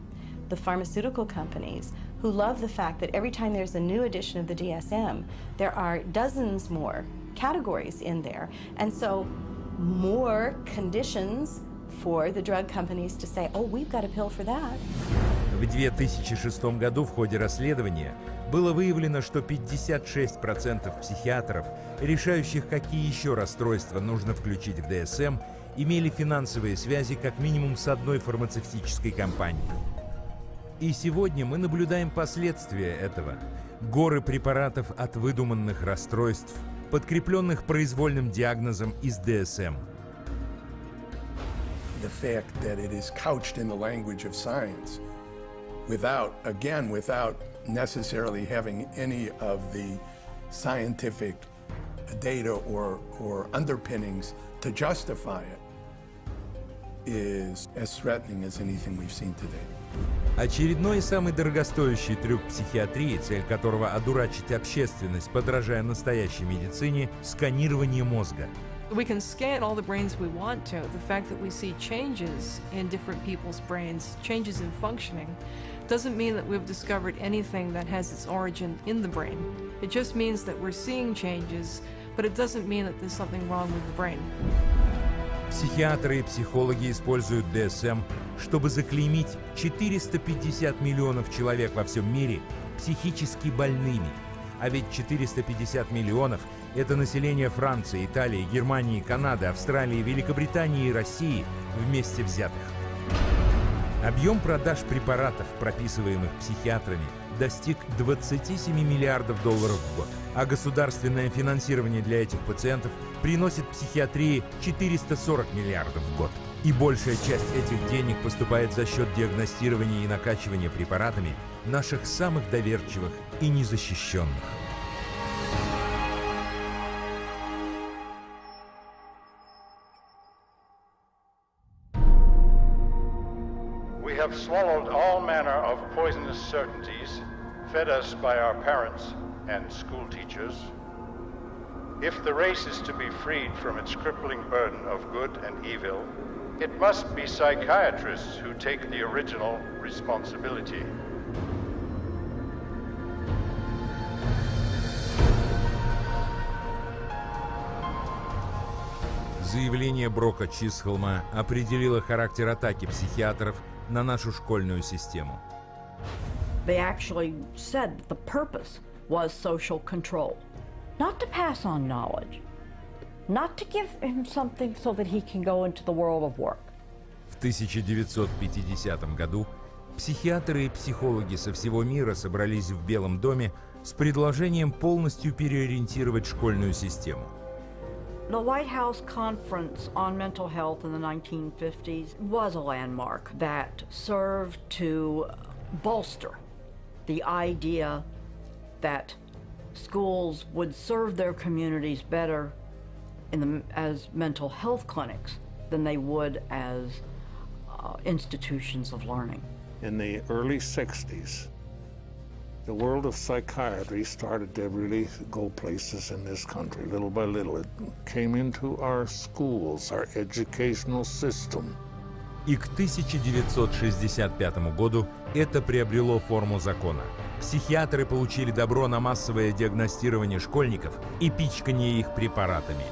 the pharmaceutical companies, who love the fact that every time there's a new edition of the DSM, there are dozens more categories in there, and so more conditions for the drug companies to say, oh, we've got a pill for that. В 2006 году в ходе расследования было выявлено, что 56% психиатров, решающих, какие еще расстройства нужно включить в ДСМ, имели финансовые связи как минимум с одной фармацевтической компанией. И сегодня мы наблюдаем последствия этого. Горы препаратов от выдуманных расстройств, подкрепленных произвольным диагнозом из ДСМ. The fact that it is couched in the language of science without necessarily having any of the scientific data or underpinnings to justify it is as threatening as anything we've seen today. Очередной и самый дорогостоящий трюк психиатрии, цель которого одурачить общественность, подражая настоящей медицине, сканирование мозга. We can scan all the brains we want to. The fact that we see changes in different people's brains, changes in functioning, doesn't mean that we've discovered anything that has its origin in the brain. It just means that we're seeing changes, but it doesn't mean that there's something wrong with the brain. Психиатры и психологи используют ДСМ, чтобы заклеймить 450 миллионов человек во всем мире психически больными. А ведь 450 миллионов – это население Франции, Италии, Германии, Канады, Австралии, Великобритании и России вместе взятых. Объем продаж препаратов, прописываемых психиатрами, достиг 27 миллиардов долларов в год, а государственное финансирование для этих пациентов приносит психиатрии 440 миллиардов в год. И большая часть этих денег поступает за счет диагностирования и накачивания препаратами наших самых доверчивых и незащищенных. We have swallowed all manner of poisonous certainties fed us by our parents and school teachers. If the race is to be freed from its crippling burden of good and evil, it must be psychiatrists who take the original responsibility. Заявление Брока Чисхолма определило характер атаки психиатров на нашу школьную систему. They actually said that the purpose was social control, not to pass on knowledge, not to give him something so that he can go into the world of work. В 1950 году психиатры и психологи со всего мира собрались в Белом доме с предложением полностью переориентировать школьную систему. The White House Conference on Mental Health in the 1950s was a landmark that served to bolster the idea that schools would serve their communities better as mental health clinics than they would as institutions of learning. In the early 60s, the world of psychiatry started to really go places in this country. Little by little, it came into our schools, our educational system. И к 1965 году это приобрело форму закона. Психиатры получили добро на массовое диагностирование школьников и пичкание их препаратами.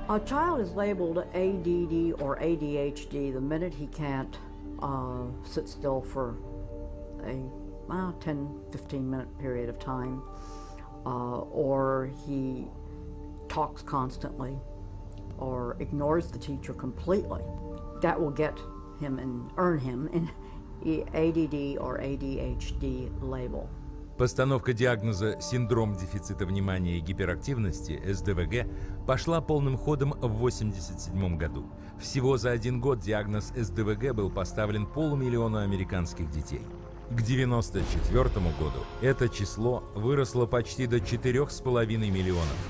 A child is labeled ADD or ADHD the minute he can't sit still for a 10-15 minute period of time, or he talks constantly, or ignores the teacher completely. That will get him and earn him an ADD or ADHD label. Постановка диагноза «синдром дефицита внимания и гиперактивности» СДВГ пошла полным ходом в 1987 году. Всего за один год диагноз СДВГ был поставлен 500 000 американских детей. К 1994 году это число выросло почти до 4,5 миллионов.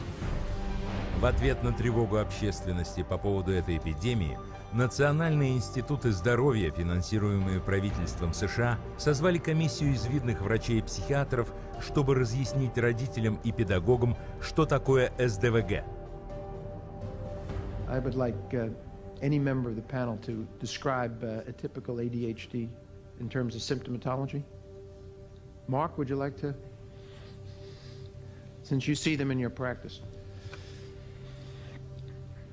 В ответ на тревогу общественности по поводу этой эпидемии Национальные институты здоровья, финансируемые правительством США, созвали комиссию из видных врачей-психиатров, чтобы разъяснить родителям и педагогам, что такое СДВГ. I would like any member of the panel to describe a typical ADHD in terms of symptomatology. Mark, would you like to? Since you see them in your practice.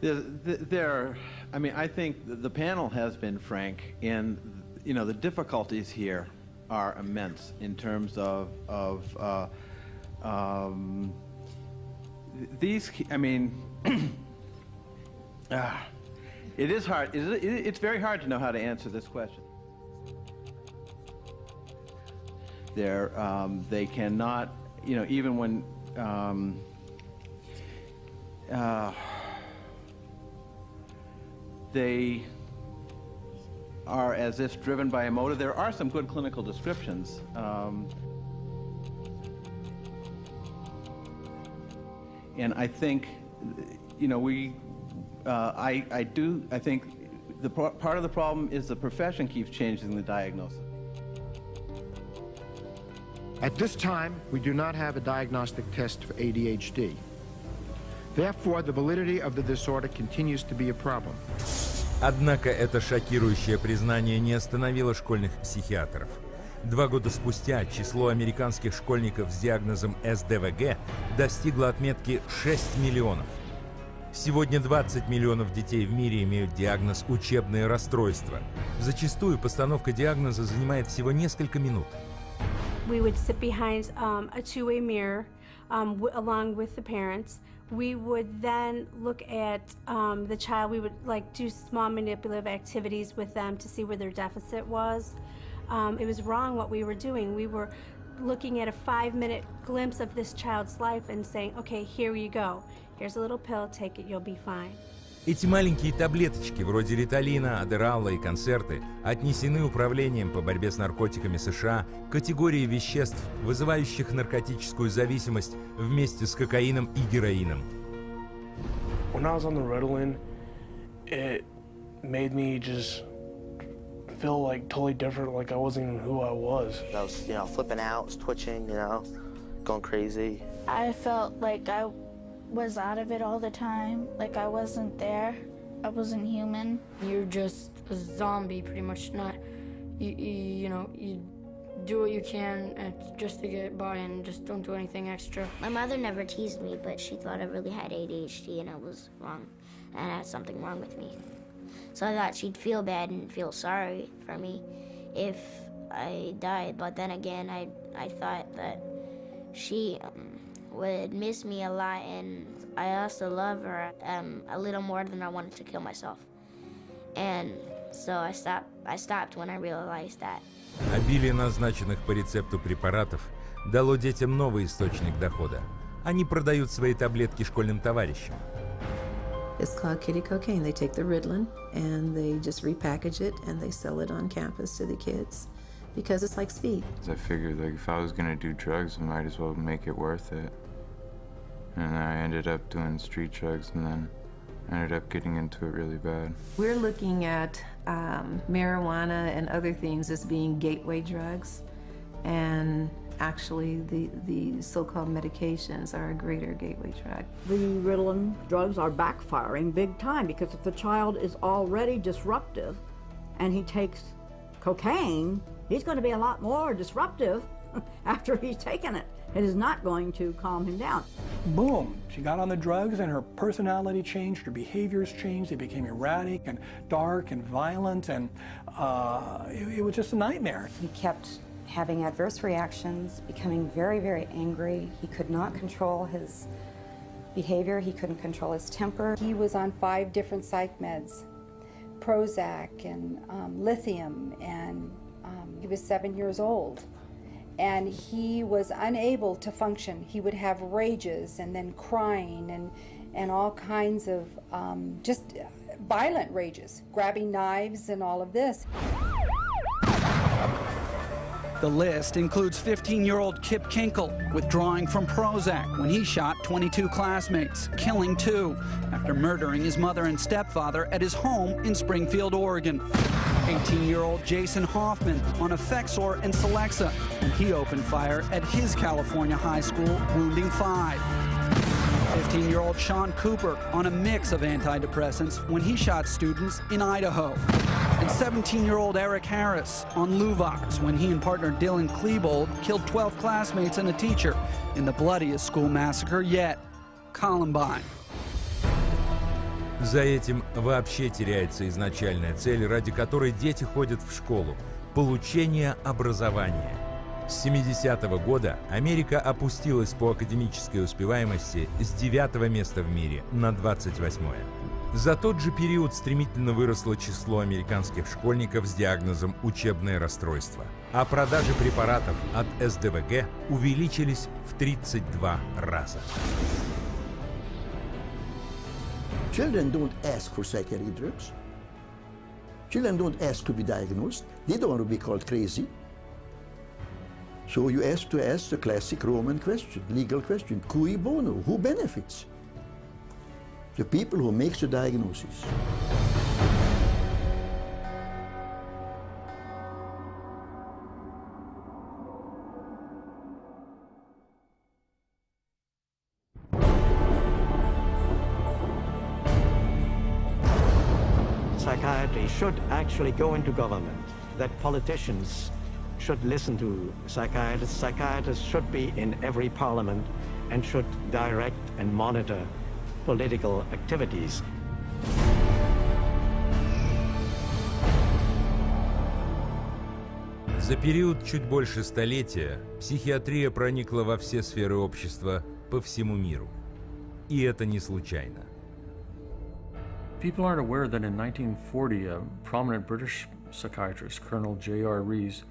I mean, I think the panel has been frank, and you know the difficulties here are immense in terms of these. I mean, it is hard. It's very hard to know how to answer this question. They cannot, you know, even when. They are as if driven by a motive. There are some good clinical descriptions. And I think, you know, I think the part of the problem is the profession keeps changing the diagnosis. At this time, we do not have a diagnostic test for ADHD. Therefore, the validity of the disorder continues to be a problem. Однако это шокирующее признание не остановило школьных психиатров. 2 года спустя число американских школьников с диагнозом СДВГ достигло отметки 6 миллионов. Сегодня 20 миллионов детей в мире имеют диагноз «учебное расстройство». Зачастую постановка диагноза занимает всего несколько минут. We would sit behind a two-way mirror along with the parents. We would then look at the child. We would do small manipulative activities with them to see where their deficit was. It was wrong what we were doing. We were looking at a 5-minute glimpse of this child's life and saying, okay, here you go. Here's a little pill, take it, you'll be fine. Эти маленькие таблеточки, вроде риталина, адералла и концерты, отнесены управлением по борьбе с наркотиками США к категории веществ, вызывающих наркотическую зависимость вместе с кокаином и героином. When I was on the Ritalin, it made me just feel like totally different, like I wasn't even who I was. I was, flipping out, was twitching, going crazy. I felt like I was out of it all the time, like I wasn't there, I wasn't human. You're just a zombie, pretty much. You do what you can just to get by and just don't do anything extra. My mother never teased me, but she thought I really had ADHD and I was wrong, and I had something wrong with me. So I thought she'd feel bad and feel sorry for me if I died, but then again, I thought that she would miss me a lot, and I also love her a little more than I wanted to kill myself. And so I stopped when I realized that. Обилие назначенных по рецепту препаратов дало детям новый источник дохода. Они продают свои таблетки школьным товарищам. It's called kitty cocaine. They take the Ritalin and they just repackage it and they sell it on campus to the kids because it's like speed. I figured if I was gonna do drugs, I might as well make it worth it. And I ended up doing street drugs and then ended up getting into it really bad. We're looking at marijuana and other things as being gateway drugs, and actually the so-called medications are a greater gateway drug. The Ritalin drugs are backfiring big time because if the child is already disruptive and he takes cocaine, he's going to be a lot more disruptive after he's taken it. It is not going to calm him down. Boom, she got on the drugs and her personality changed, her behaviors changed, they became erratic and dark and violent, and it was just a nightmare. He kept having adverse reactions, becoming very, very angry. He could not control his behavior, he couldn't control his temper. He was on 5 different psych meds, Prozac and lithium, and he was 7 years old. And he was unable to function. He would have rages and then crying and all kinds of just violent rages, grabbing knives and all of this. The list includes 15-year-old Kip Kinkle withdrawing from Prozac when he shot 22 classmates, killing 2 after murdering his mother and stepfather at his home in Springfield, Oregon. 18-year-old Jason Hoffman on Effexor and Celexa when he opened fire at his California high school, wounding 5. 15-year-old Sean Cooper on a mix of antidepressants when he shot students in Idaho. And 17-year-old Eric Harris on Luvox when he and partner Dylan Klebold killed 12 classmates and a teacher in the bloodiest school massacre yet, Columbine. За этим вообще теряется изначальная цель, ради которой дети ходят в школу – получение образования. С 70-го года Америка опустилась по академической успеваемости с 9-го места в мире на 28-е. За тот же период стремительно выросло число американских школьников с диагнозом «учебное расстройство», а продажи препаратов от СДВГ увеличились в 32 раза. Children don't ask for psychiatric drugs. Children don't ask to be diagnosed. They don't want to be called crazy. So you ask the classic Roman question, legal question, cui bono, who benefits? The people who make the diagnosis. Psychiatry should actually go into government, that politicians should listen to psychiatrists. Psychiatrists should be in every parliament and should direct and monitor political activities. За период чуть больше столетия психиатрия проникла во все сферы общества по всему миру. И это не случайно. People aren't aware that in 1940, a prominent British psychiatrist, Colonel J.R. Rees,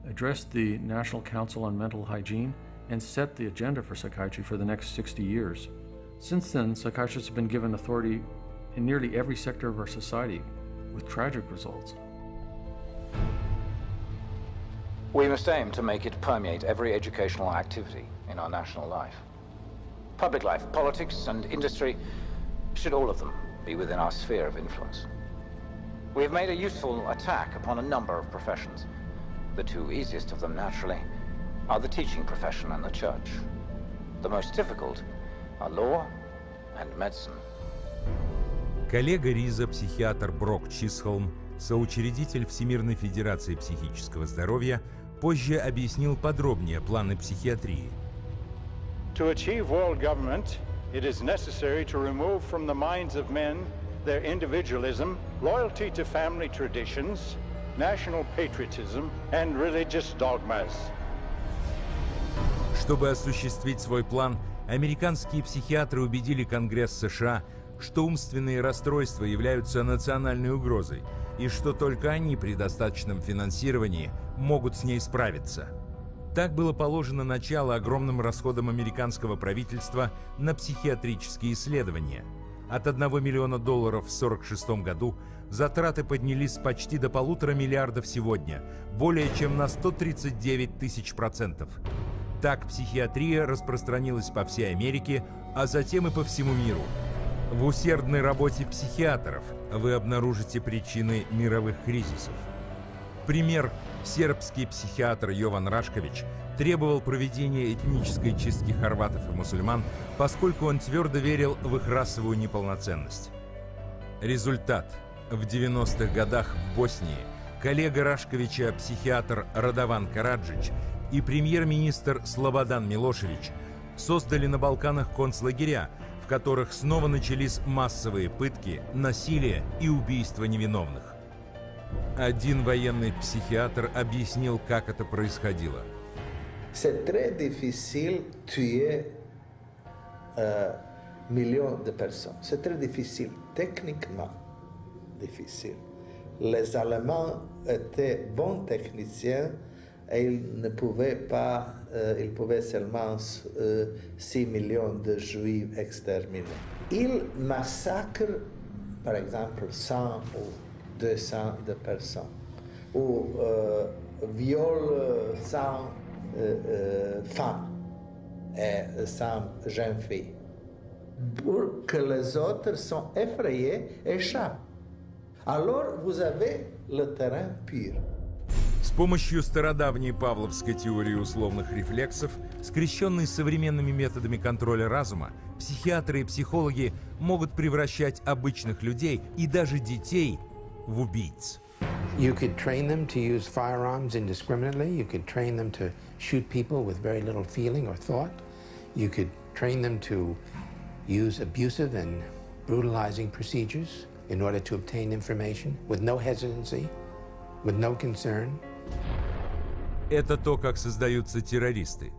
addressed the National Council on Mental Hygiene and set the agenda for psychiatry for the next 60 years. Since then, psychiatrists have been given authority in nearly every sector of our society, with tragic results. We must aim to make it permeate every educational activity in our national life. Public life, politics, and industry should all of them be within our sphere of influence. We have made a useful attack upon a number of professions. The two easiest of them, naturally, are the teaching profession and the church. The most difficult are law and medicine. Коллега Риза, психиатр Брок Чисхолм, соучредитель Всемирной Федерации психического здоровья, позже объяснил подробнее планы психиатрии. To achieve world government, it is necessary to remove from the minds of men their individualism, loyalty to family traditions, national patriotism, and religious dogmas. Чтобы осуществить свой план, американские психиатры убедили Конгресс США, что умственные расстройства являются национальной угрозой, и что только они при достаточном финансировании могут с ней справиться. Так было положено начало огромным расходам американского правительства на психиатрические исследования. От $1 миллиона в 1946 году затраты поднялись почти до $1,5 миллиарда сегодня, более чем на 139 000%. Так психиатрия распространилась по всей Америке, а затем и по всему миру. В усердной работе психиатров вы обнаружите причины мировых кризисов. Пример: сербский психиатр Йован Рашкович требовал проведения этнической чистки хорватов и мусульман, поскольку он твердо верил в их расовую неполноценность. Результат: в 90-х годах в Боснии коллега Рашковича, психиатр Радован Караджич, и премьер-министр Слободан Милошевич создали на Балканах концлагеря, в которых снова начались массовые пытки, насилие и убийства невиновных. Один военный психиатр объяснил, как это происходило. C'est très difficile tuer millions de personnes. C'est très difficile, techniquement difficile. Les Allemands étaient bons techniciens et ils ne pouvaient pas, ils pouvaient seulement 6 millions de Juifs exterminés. Ils massacrent, par exemple, 100 ou 200 de personnes, ou viole sans femme et sans jeune fille. Pour que les autres sont effrayés et échappent. Alors vous avez le terrain pur. С помощью стародавней павловской теории условных рефлексов, скрещенной с современными методами контроля разума, психиатры и психологи могут превращать обычных людей и даже детей в убийц. You could train them to use firearms indiscriminately. You could train them to shoot people with very little feeling or thought. You could train them to use abusive and brutalizing procedures in order to obtain information with no hesitancy, with no concern. Это то, как создаются террористы.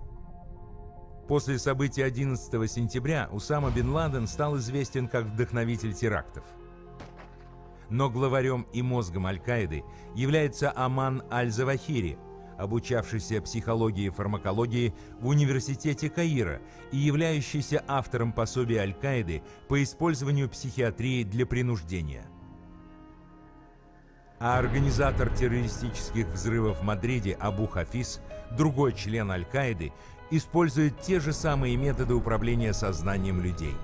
После событий 11 сентября Усама бен Ладен стал известен как вдохновитель терактов. Но главарем и мозгом Аль-Каиды является Аман Аль-Завахири, обучавшийся психологии и фармакологии в университете Каира и являющийся автором пособия Аль-Каиды по использованию психиатрии для принуждения. А организатор террористических взрывов в Мадриде Абу Хафиз, другой член Аль-Каиды, использует те же самые методы управления сознанием людей.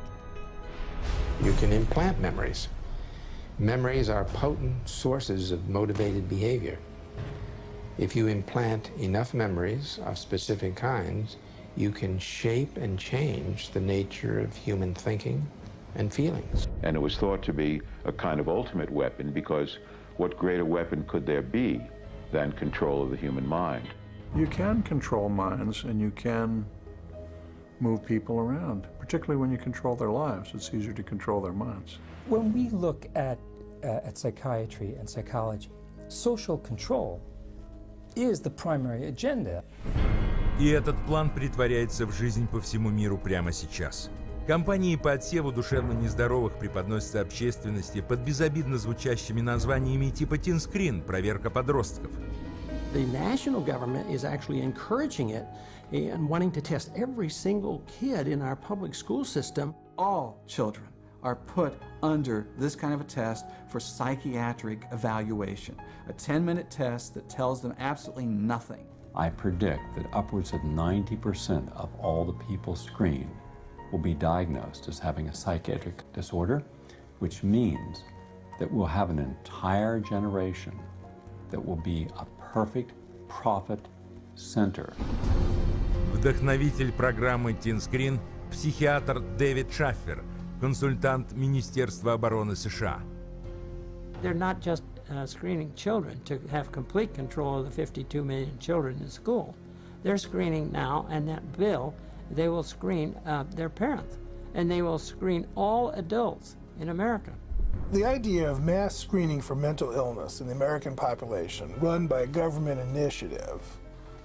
You can implant memories. Memories are potent sources of motivated behavior. If you implant enough memories of specific kinds, you can shape and change the nature of human thinking and feelings. And it was thought to be a kind of ultimate weapon because what greater weapon could there be than control of the human mind? You can control minds and you can move people around, particularly when you control their lives. It's easier to control their minds. When we look at psychiatry and psychology, social control is the primary agenda. И этот план претворяется в жизнь по всему миру прямо сейчас. Компании по отсеву душевно нездоровых преподносятся общественности под безобидно звучащими названиями типа «Teen Screen», «Проверка подростков». The national government is actually encouraging it and wanting to test every single kid in our public school system. All children are put under this kind of a test for psychiatric evaluation, a 10-minute test that tells them absolutely nothing. I predict that upwards of 90% of all the people screened will be diagnosed as having a psychiatric disorder, which means that we'll have an entire generation that will be a perfect profit center. Вдохновитель программы Teen Screen – психиатр Дэвид Шаффер, консультант Министерства обороны США. They're not just screening children to have complete control of the 52 million children in school. They're screening now, and that bill, they will screen their parents, and they will screen all adults in America. The idea of mass screening for mental illness in the American population, run by a government initiative,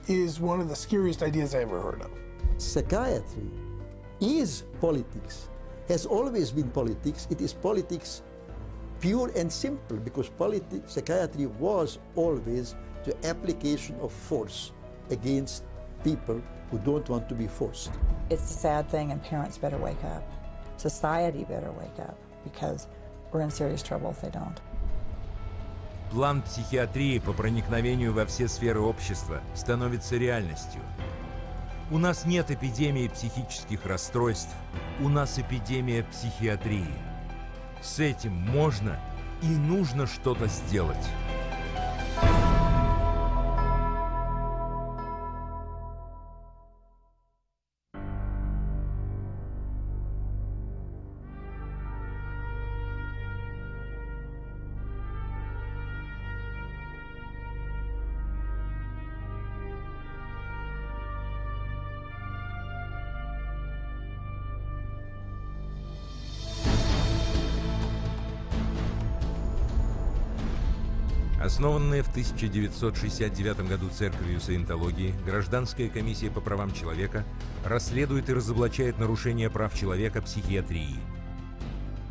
is one of the scariest ideas I ever heard of. Psychiatry is politics, has always been politics. It is politics pure and simple, because psychiatry was always the application of force against people who don't want to be forced. It's a sad thing, and parents better wake up. Society better wake up, because we're in serious trouble if they don't. План психиатрии по проникновению во все сферы общества становится реальностью. У нас нет эпидемии психических расстройств, у нас эпидемия психиатрии. С этим можно и нужно что-то сделать. Основанная в 1969 году Церковью саентологии, Гражданская комиссия по правам человека расследует и разоблачает нарушения прав человека психиатрии.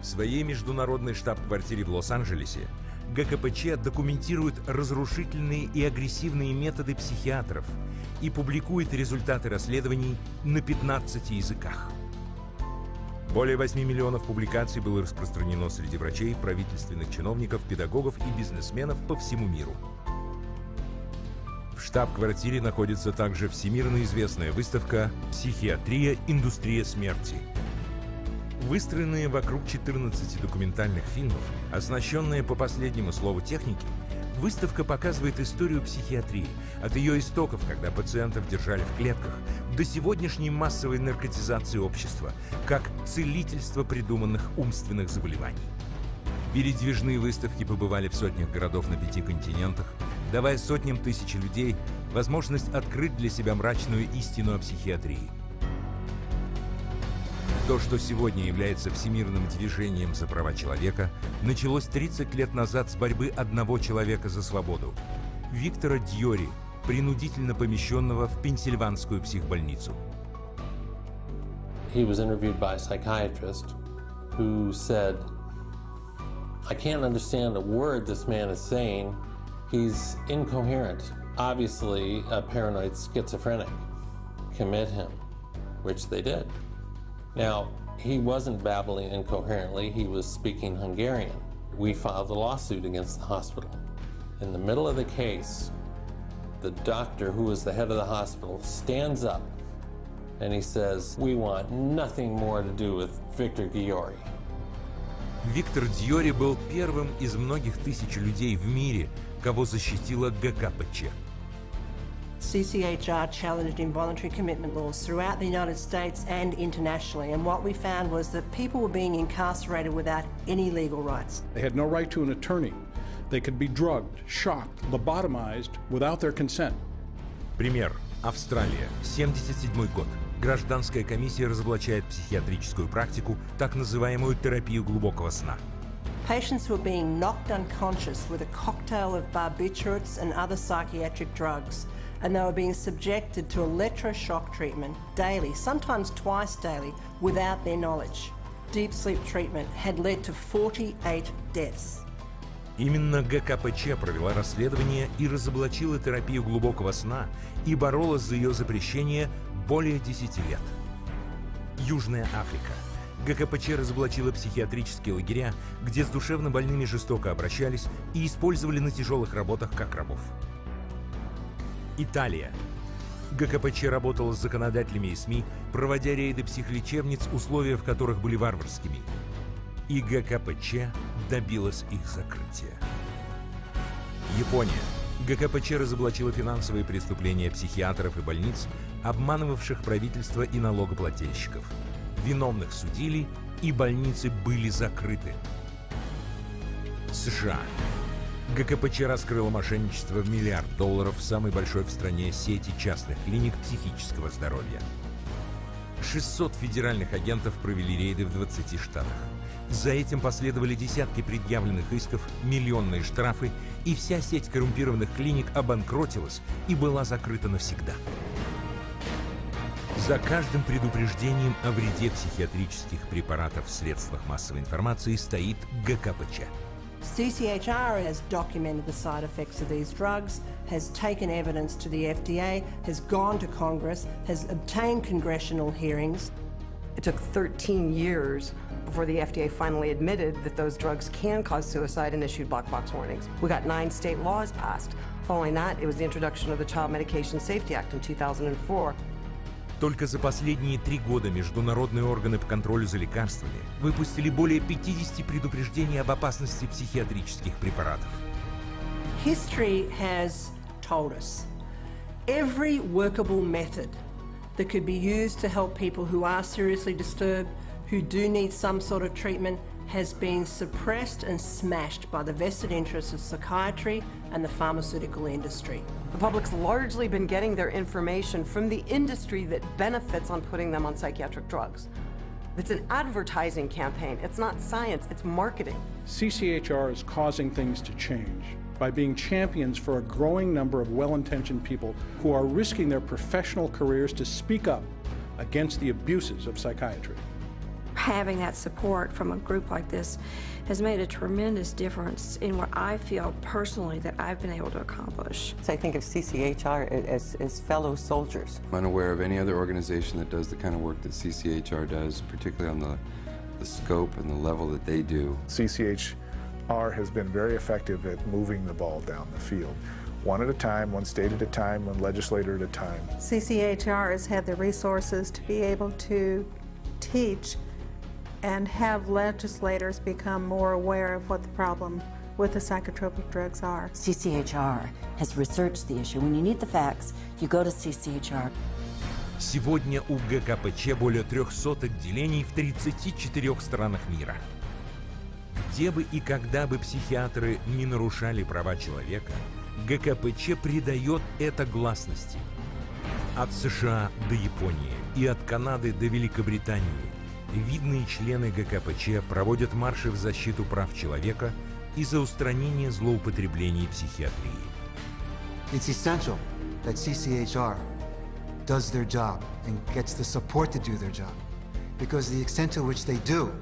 В своей международной штаб-квартире в Лос-Анджелесе ГКПЧ документирует разрушительные и агрессивные методы психиатров и публикует результаты расследований на 15 языках. Более 8 миллионов публикаций было распространено среди врачей, правительственных чиновников, педагогов и бизнесменов по всему миру. В штаб-квартире находится также всемирно известная выставка «Психиатрия. Индустрия смерти». Выстроенные вокруг 14 документальных фильмов, оснащенные по последнему слову техники, выставка показывает историю психиатрии, от ее истоков, когда пациентов держали в клетках, до сегодняшней массовой наркотизации общества, как целительство придуманных умственных заболеваний. Передвижные выставки побывали в сотнях городов на 5 континентах, давая сотням тысяч людей возможность открыть для себя мрачную истину о психиатрии. То, что сегодня является всемирным движением за права человека, началось 30 лет назад с борьбы одного человека за свободу – Виктора Дьори, принудительно помещенного в Пенсильванскую психбольницу. He was interviewed by a psychiatrist who said, "I can't understand a word this man is saying. He's incoherent. Obviously a paranoid schizophrenic. Commit him," which they did. Now, he wasn't babbling incoherently, he was speaking Hungarian. We filed a lawsuit against the hospital. In the middle of the case, the doctor, who was the head of the hospital, stands up and he says, "We want nothing more to do with Victor Giori." Виктор Дьори был первым из многих тысяч людей в мире, кого защитила ГКПЧ. CCHR challenged involuntary commitment laws throughout the United States and internationally, and what we found was that people were being incarcerated without any legal rights. They had no right to an attorney. They could be drugged, shocked, lobotomized without their consent. Пример. Австралия. 1977 год. Гражданская комиссия разоблачает психиатрическую практику, так называемую терапию глубокого сна. Patients were being knocked unconscious with a cocktail of barbiturates and other psychiatric drugs, and they were being subjected to electroshock treatment daily, sometimes twice daily, without their knowledge. Deep sleep treatment had led to 48 deaths. Именно ГКПЧ провела расследование и разоблачила терапию глубокого сна и боролась за ее запрещение более 10 лет. Южная Африка. ГКПЧ разоблачила психиатрические лагеря, где с душевно больными жестоко обращались и использовали на тяжелых работах как рабов. Италия. ГКПЧ работала с законодателями и СМИ, проводя рейды психлечебниц, условия в которых были варварскими. И ГКПЧ добилась их закрытия. Япония. ГКПЧ разоблачила финансовые преступления психиатров и больниц, обманывавших правительство и налогоплательщиков. Виновных судили, и больницы были закрыты. США. ГКПЧ раскрыла мошенничество в $1 миллиард в самой большой в стране сети частных клиник психического здоровья. 600 федеральных агентов провели рейды в 20 штатах. За этим последовали десятки предъявленных исков, миллионные штрафы, и вся сеть коррумпированных клиник обанкротилась и была закрыта навсегда. За каждым предупреждением о вреде психиатрических препаратов в средствах массовой информации стоит ГКПЧ. CCHR has documented the side effects of these drugs, has taken evidence to the FDA, has gone to Congress, has obtained congressional hearings. It took 13 years before the FDA finally admitted that those drugs can cause suicide and issued black box warnings. We got 9 state laws passed. Following that, it was the introduction of the Child Medication Safety Act in 2004. Только за последние 3 года международные органы по контролю за лекарствами выпустили более 50 предупреждений об опасности психиатрических препаратов. History has told us every workable method that could be used to help people who are seriously disturbed, who do need some sort of treatment, has been suppressed and smashed by the vested interests of psychiatry and the pharmaceutical industry. The public's largely been getting their information from the industry that benefits on putting them on psychiatric drugs. It's an advertising campaign. It's not science, it's marketing. CCHR is causing things to change by being champions for a growing number of well-intentioned people who are risking their professional careers to speak up against the abuses of psychiatry. Having that support from a group like this has made a tremendous difference in what I feel personally that I've been able to accomplish. So I think of CCHR as fellow soldiers. I'm unaware of any other organization that does the kind of work that CCHR does, particularly on the scope and the level that they do. CCHR has been very effective at moving the ball down the field. one at a time, one state at a time, one legislator at a time. CCHR has had the resources to be able to teach and have legislators become more aware of what the problem with the psychotropic drugs are. CCHR has researched the issue. When you need the facts, you go to CCHR. Сегодня у ГКПЧ более 300 отделений в 34 странах мира. Где бы и когда бы психиатры не нарушали права человека, ГКПЧ придает это гласности. От США до Японии и от Канады до Великобритании видные члены ГКПЧ проводят марши в защиту прав человека и за устранение злоупотреблений психиатрии. It's essential that CCHR does their job and gets the support to do their job, because the extent to which they do,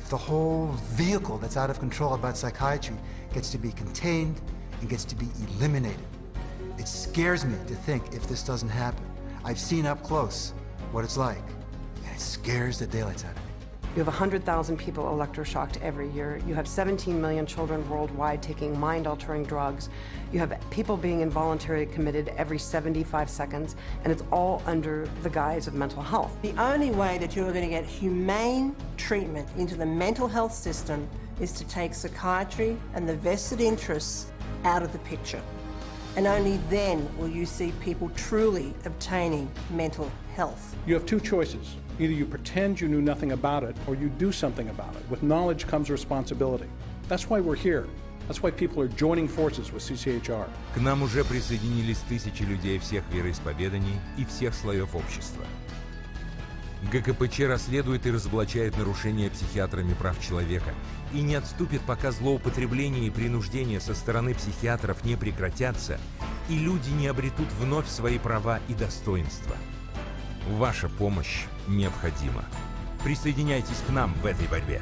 the whole vehicle that's out of control about psychiatry gets to be contained and gets to be eliminated. It scares me to think if this doesn't happen. I've seen up close what it's like, and it scares the daylights out of me. You have 100,000 people electroshocked every year. You have 17 million children worldwide taking mind-altering drugs. You have people being involuntarily committed every 75 seconds, and it's all under the guise of mental health. The only way that you're going to get humane treatment into the mental health system is to take psychiatry and the vested interests out of the picture. And only then will you see people truly obtaining mental health. You have two choices. Either you pretend you knew nothing about it, or you do something about it. With knowledge comes responsibility. That's why we're here. That's why people are joining forces with CCHR. К нам уже присоединились тысячи людей всех вероисповеданий и всех слоев общества. ГКПЧ расследует и разоблачает нарушения психиатрами прав человека и не отступит, пока злоупотребления и принуждения со стороны психиатров не прекратятся и люди не обретут вновь свои права и достоинства. Ваша помощь необходима. Присоединяйтесь к нам в этой борьбе.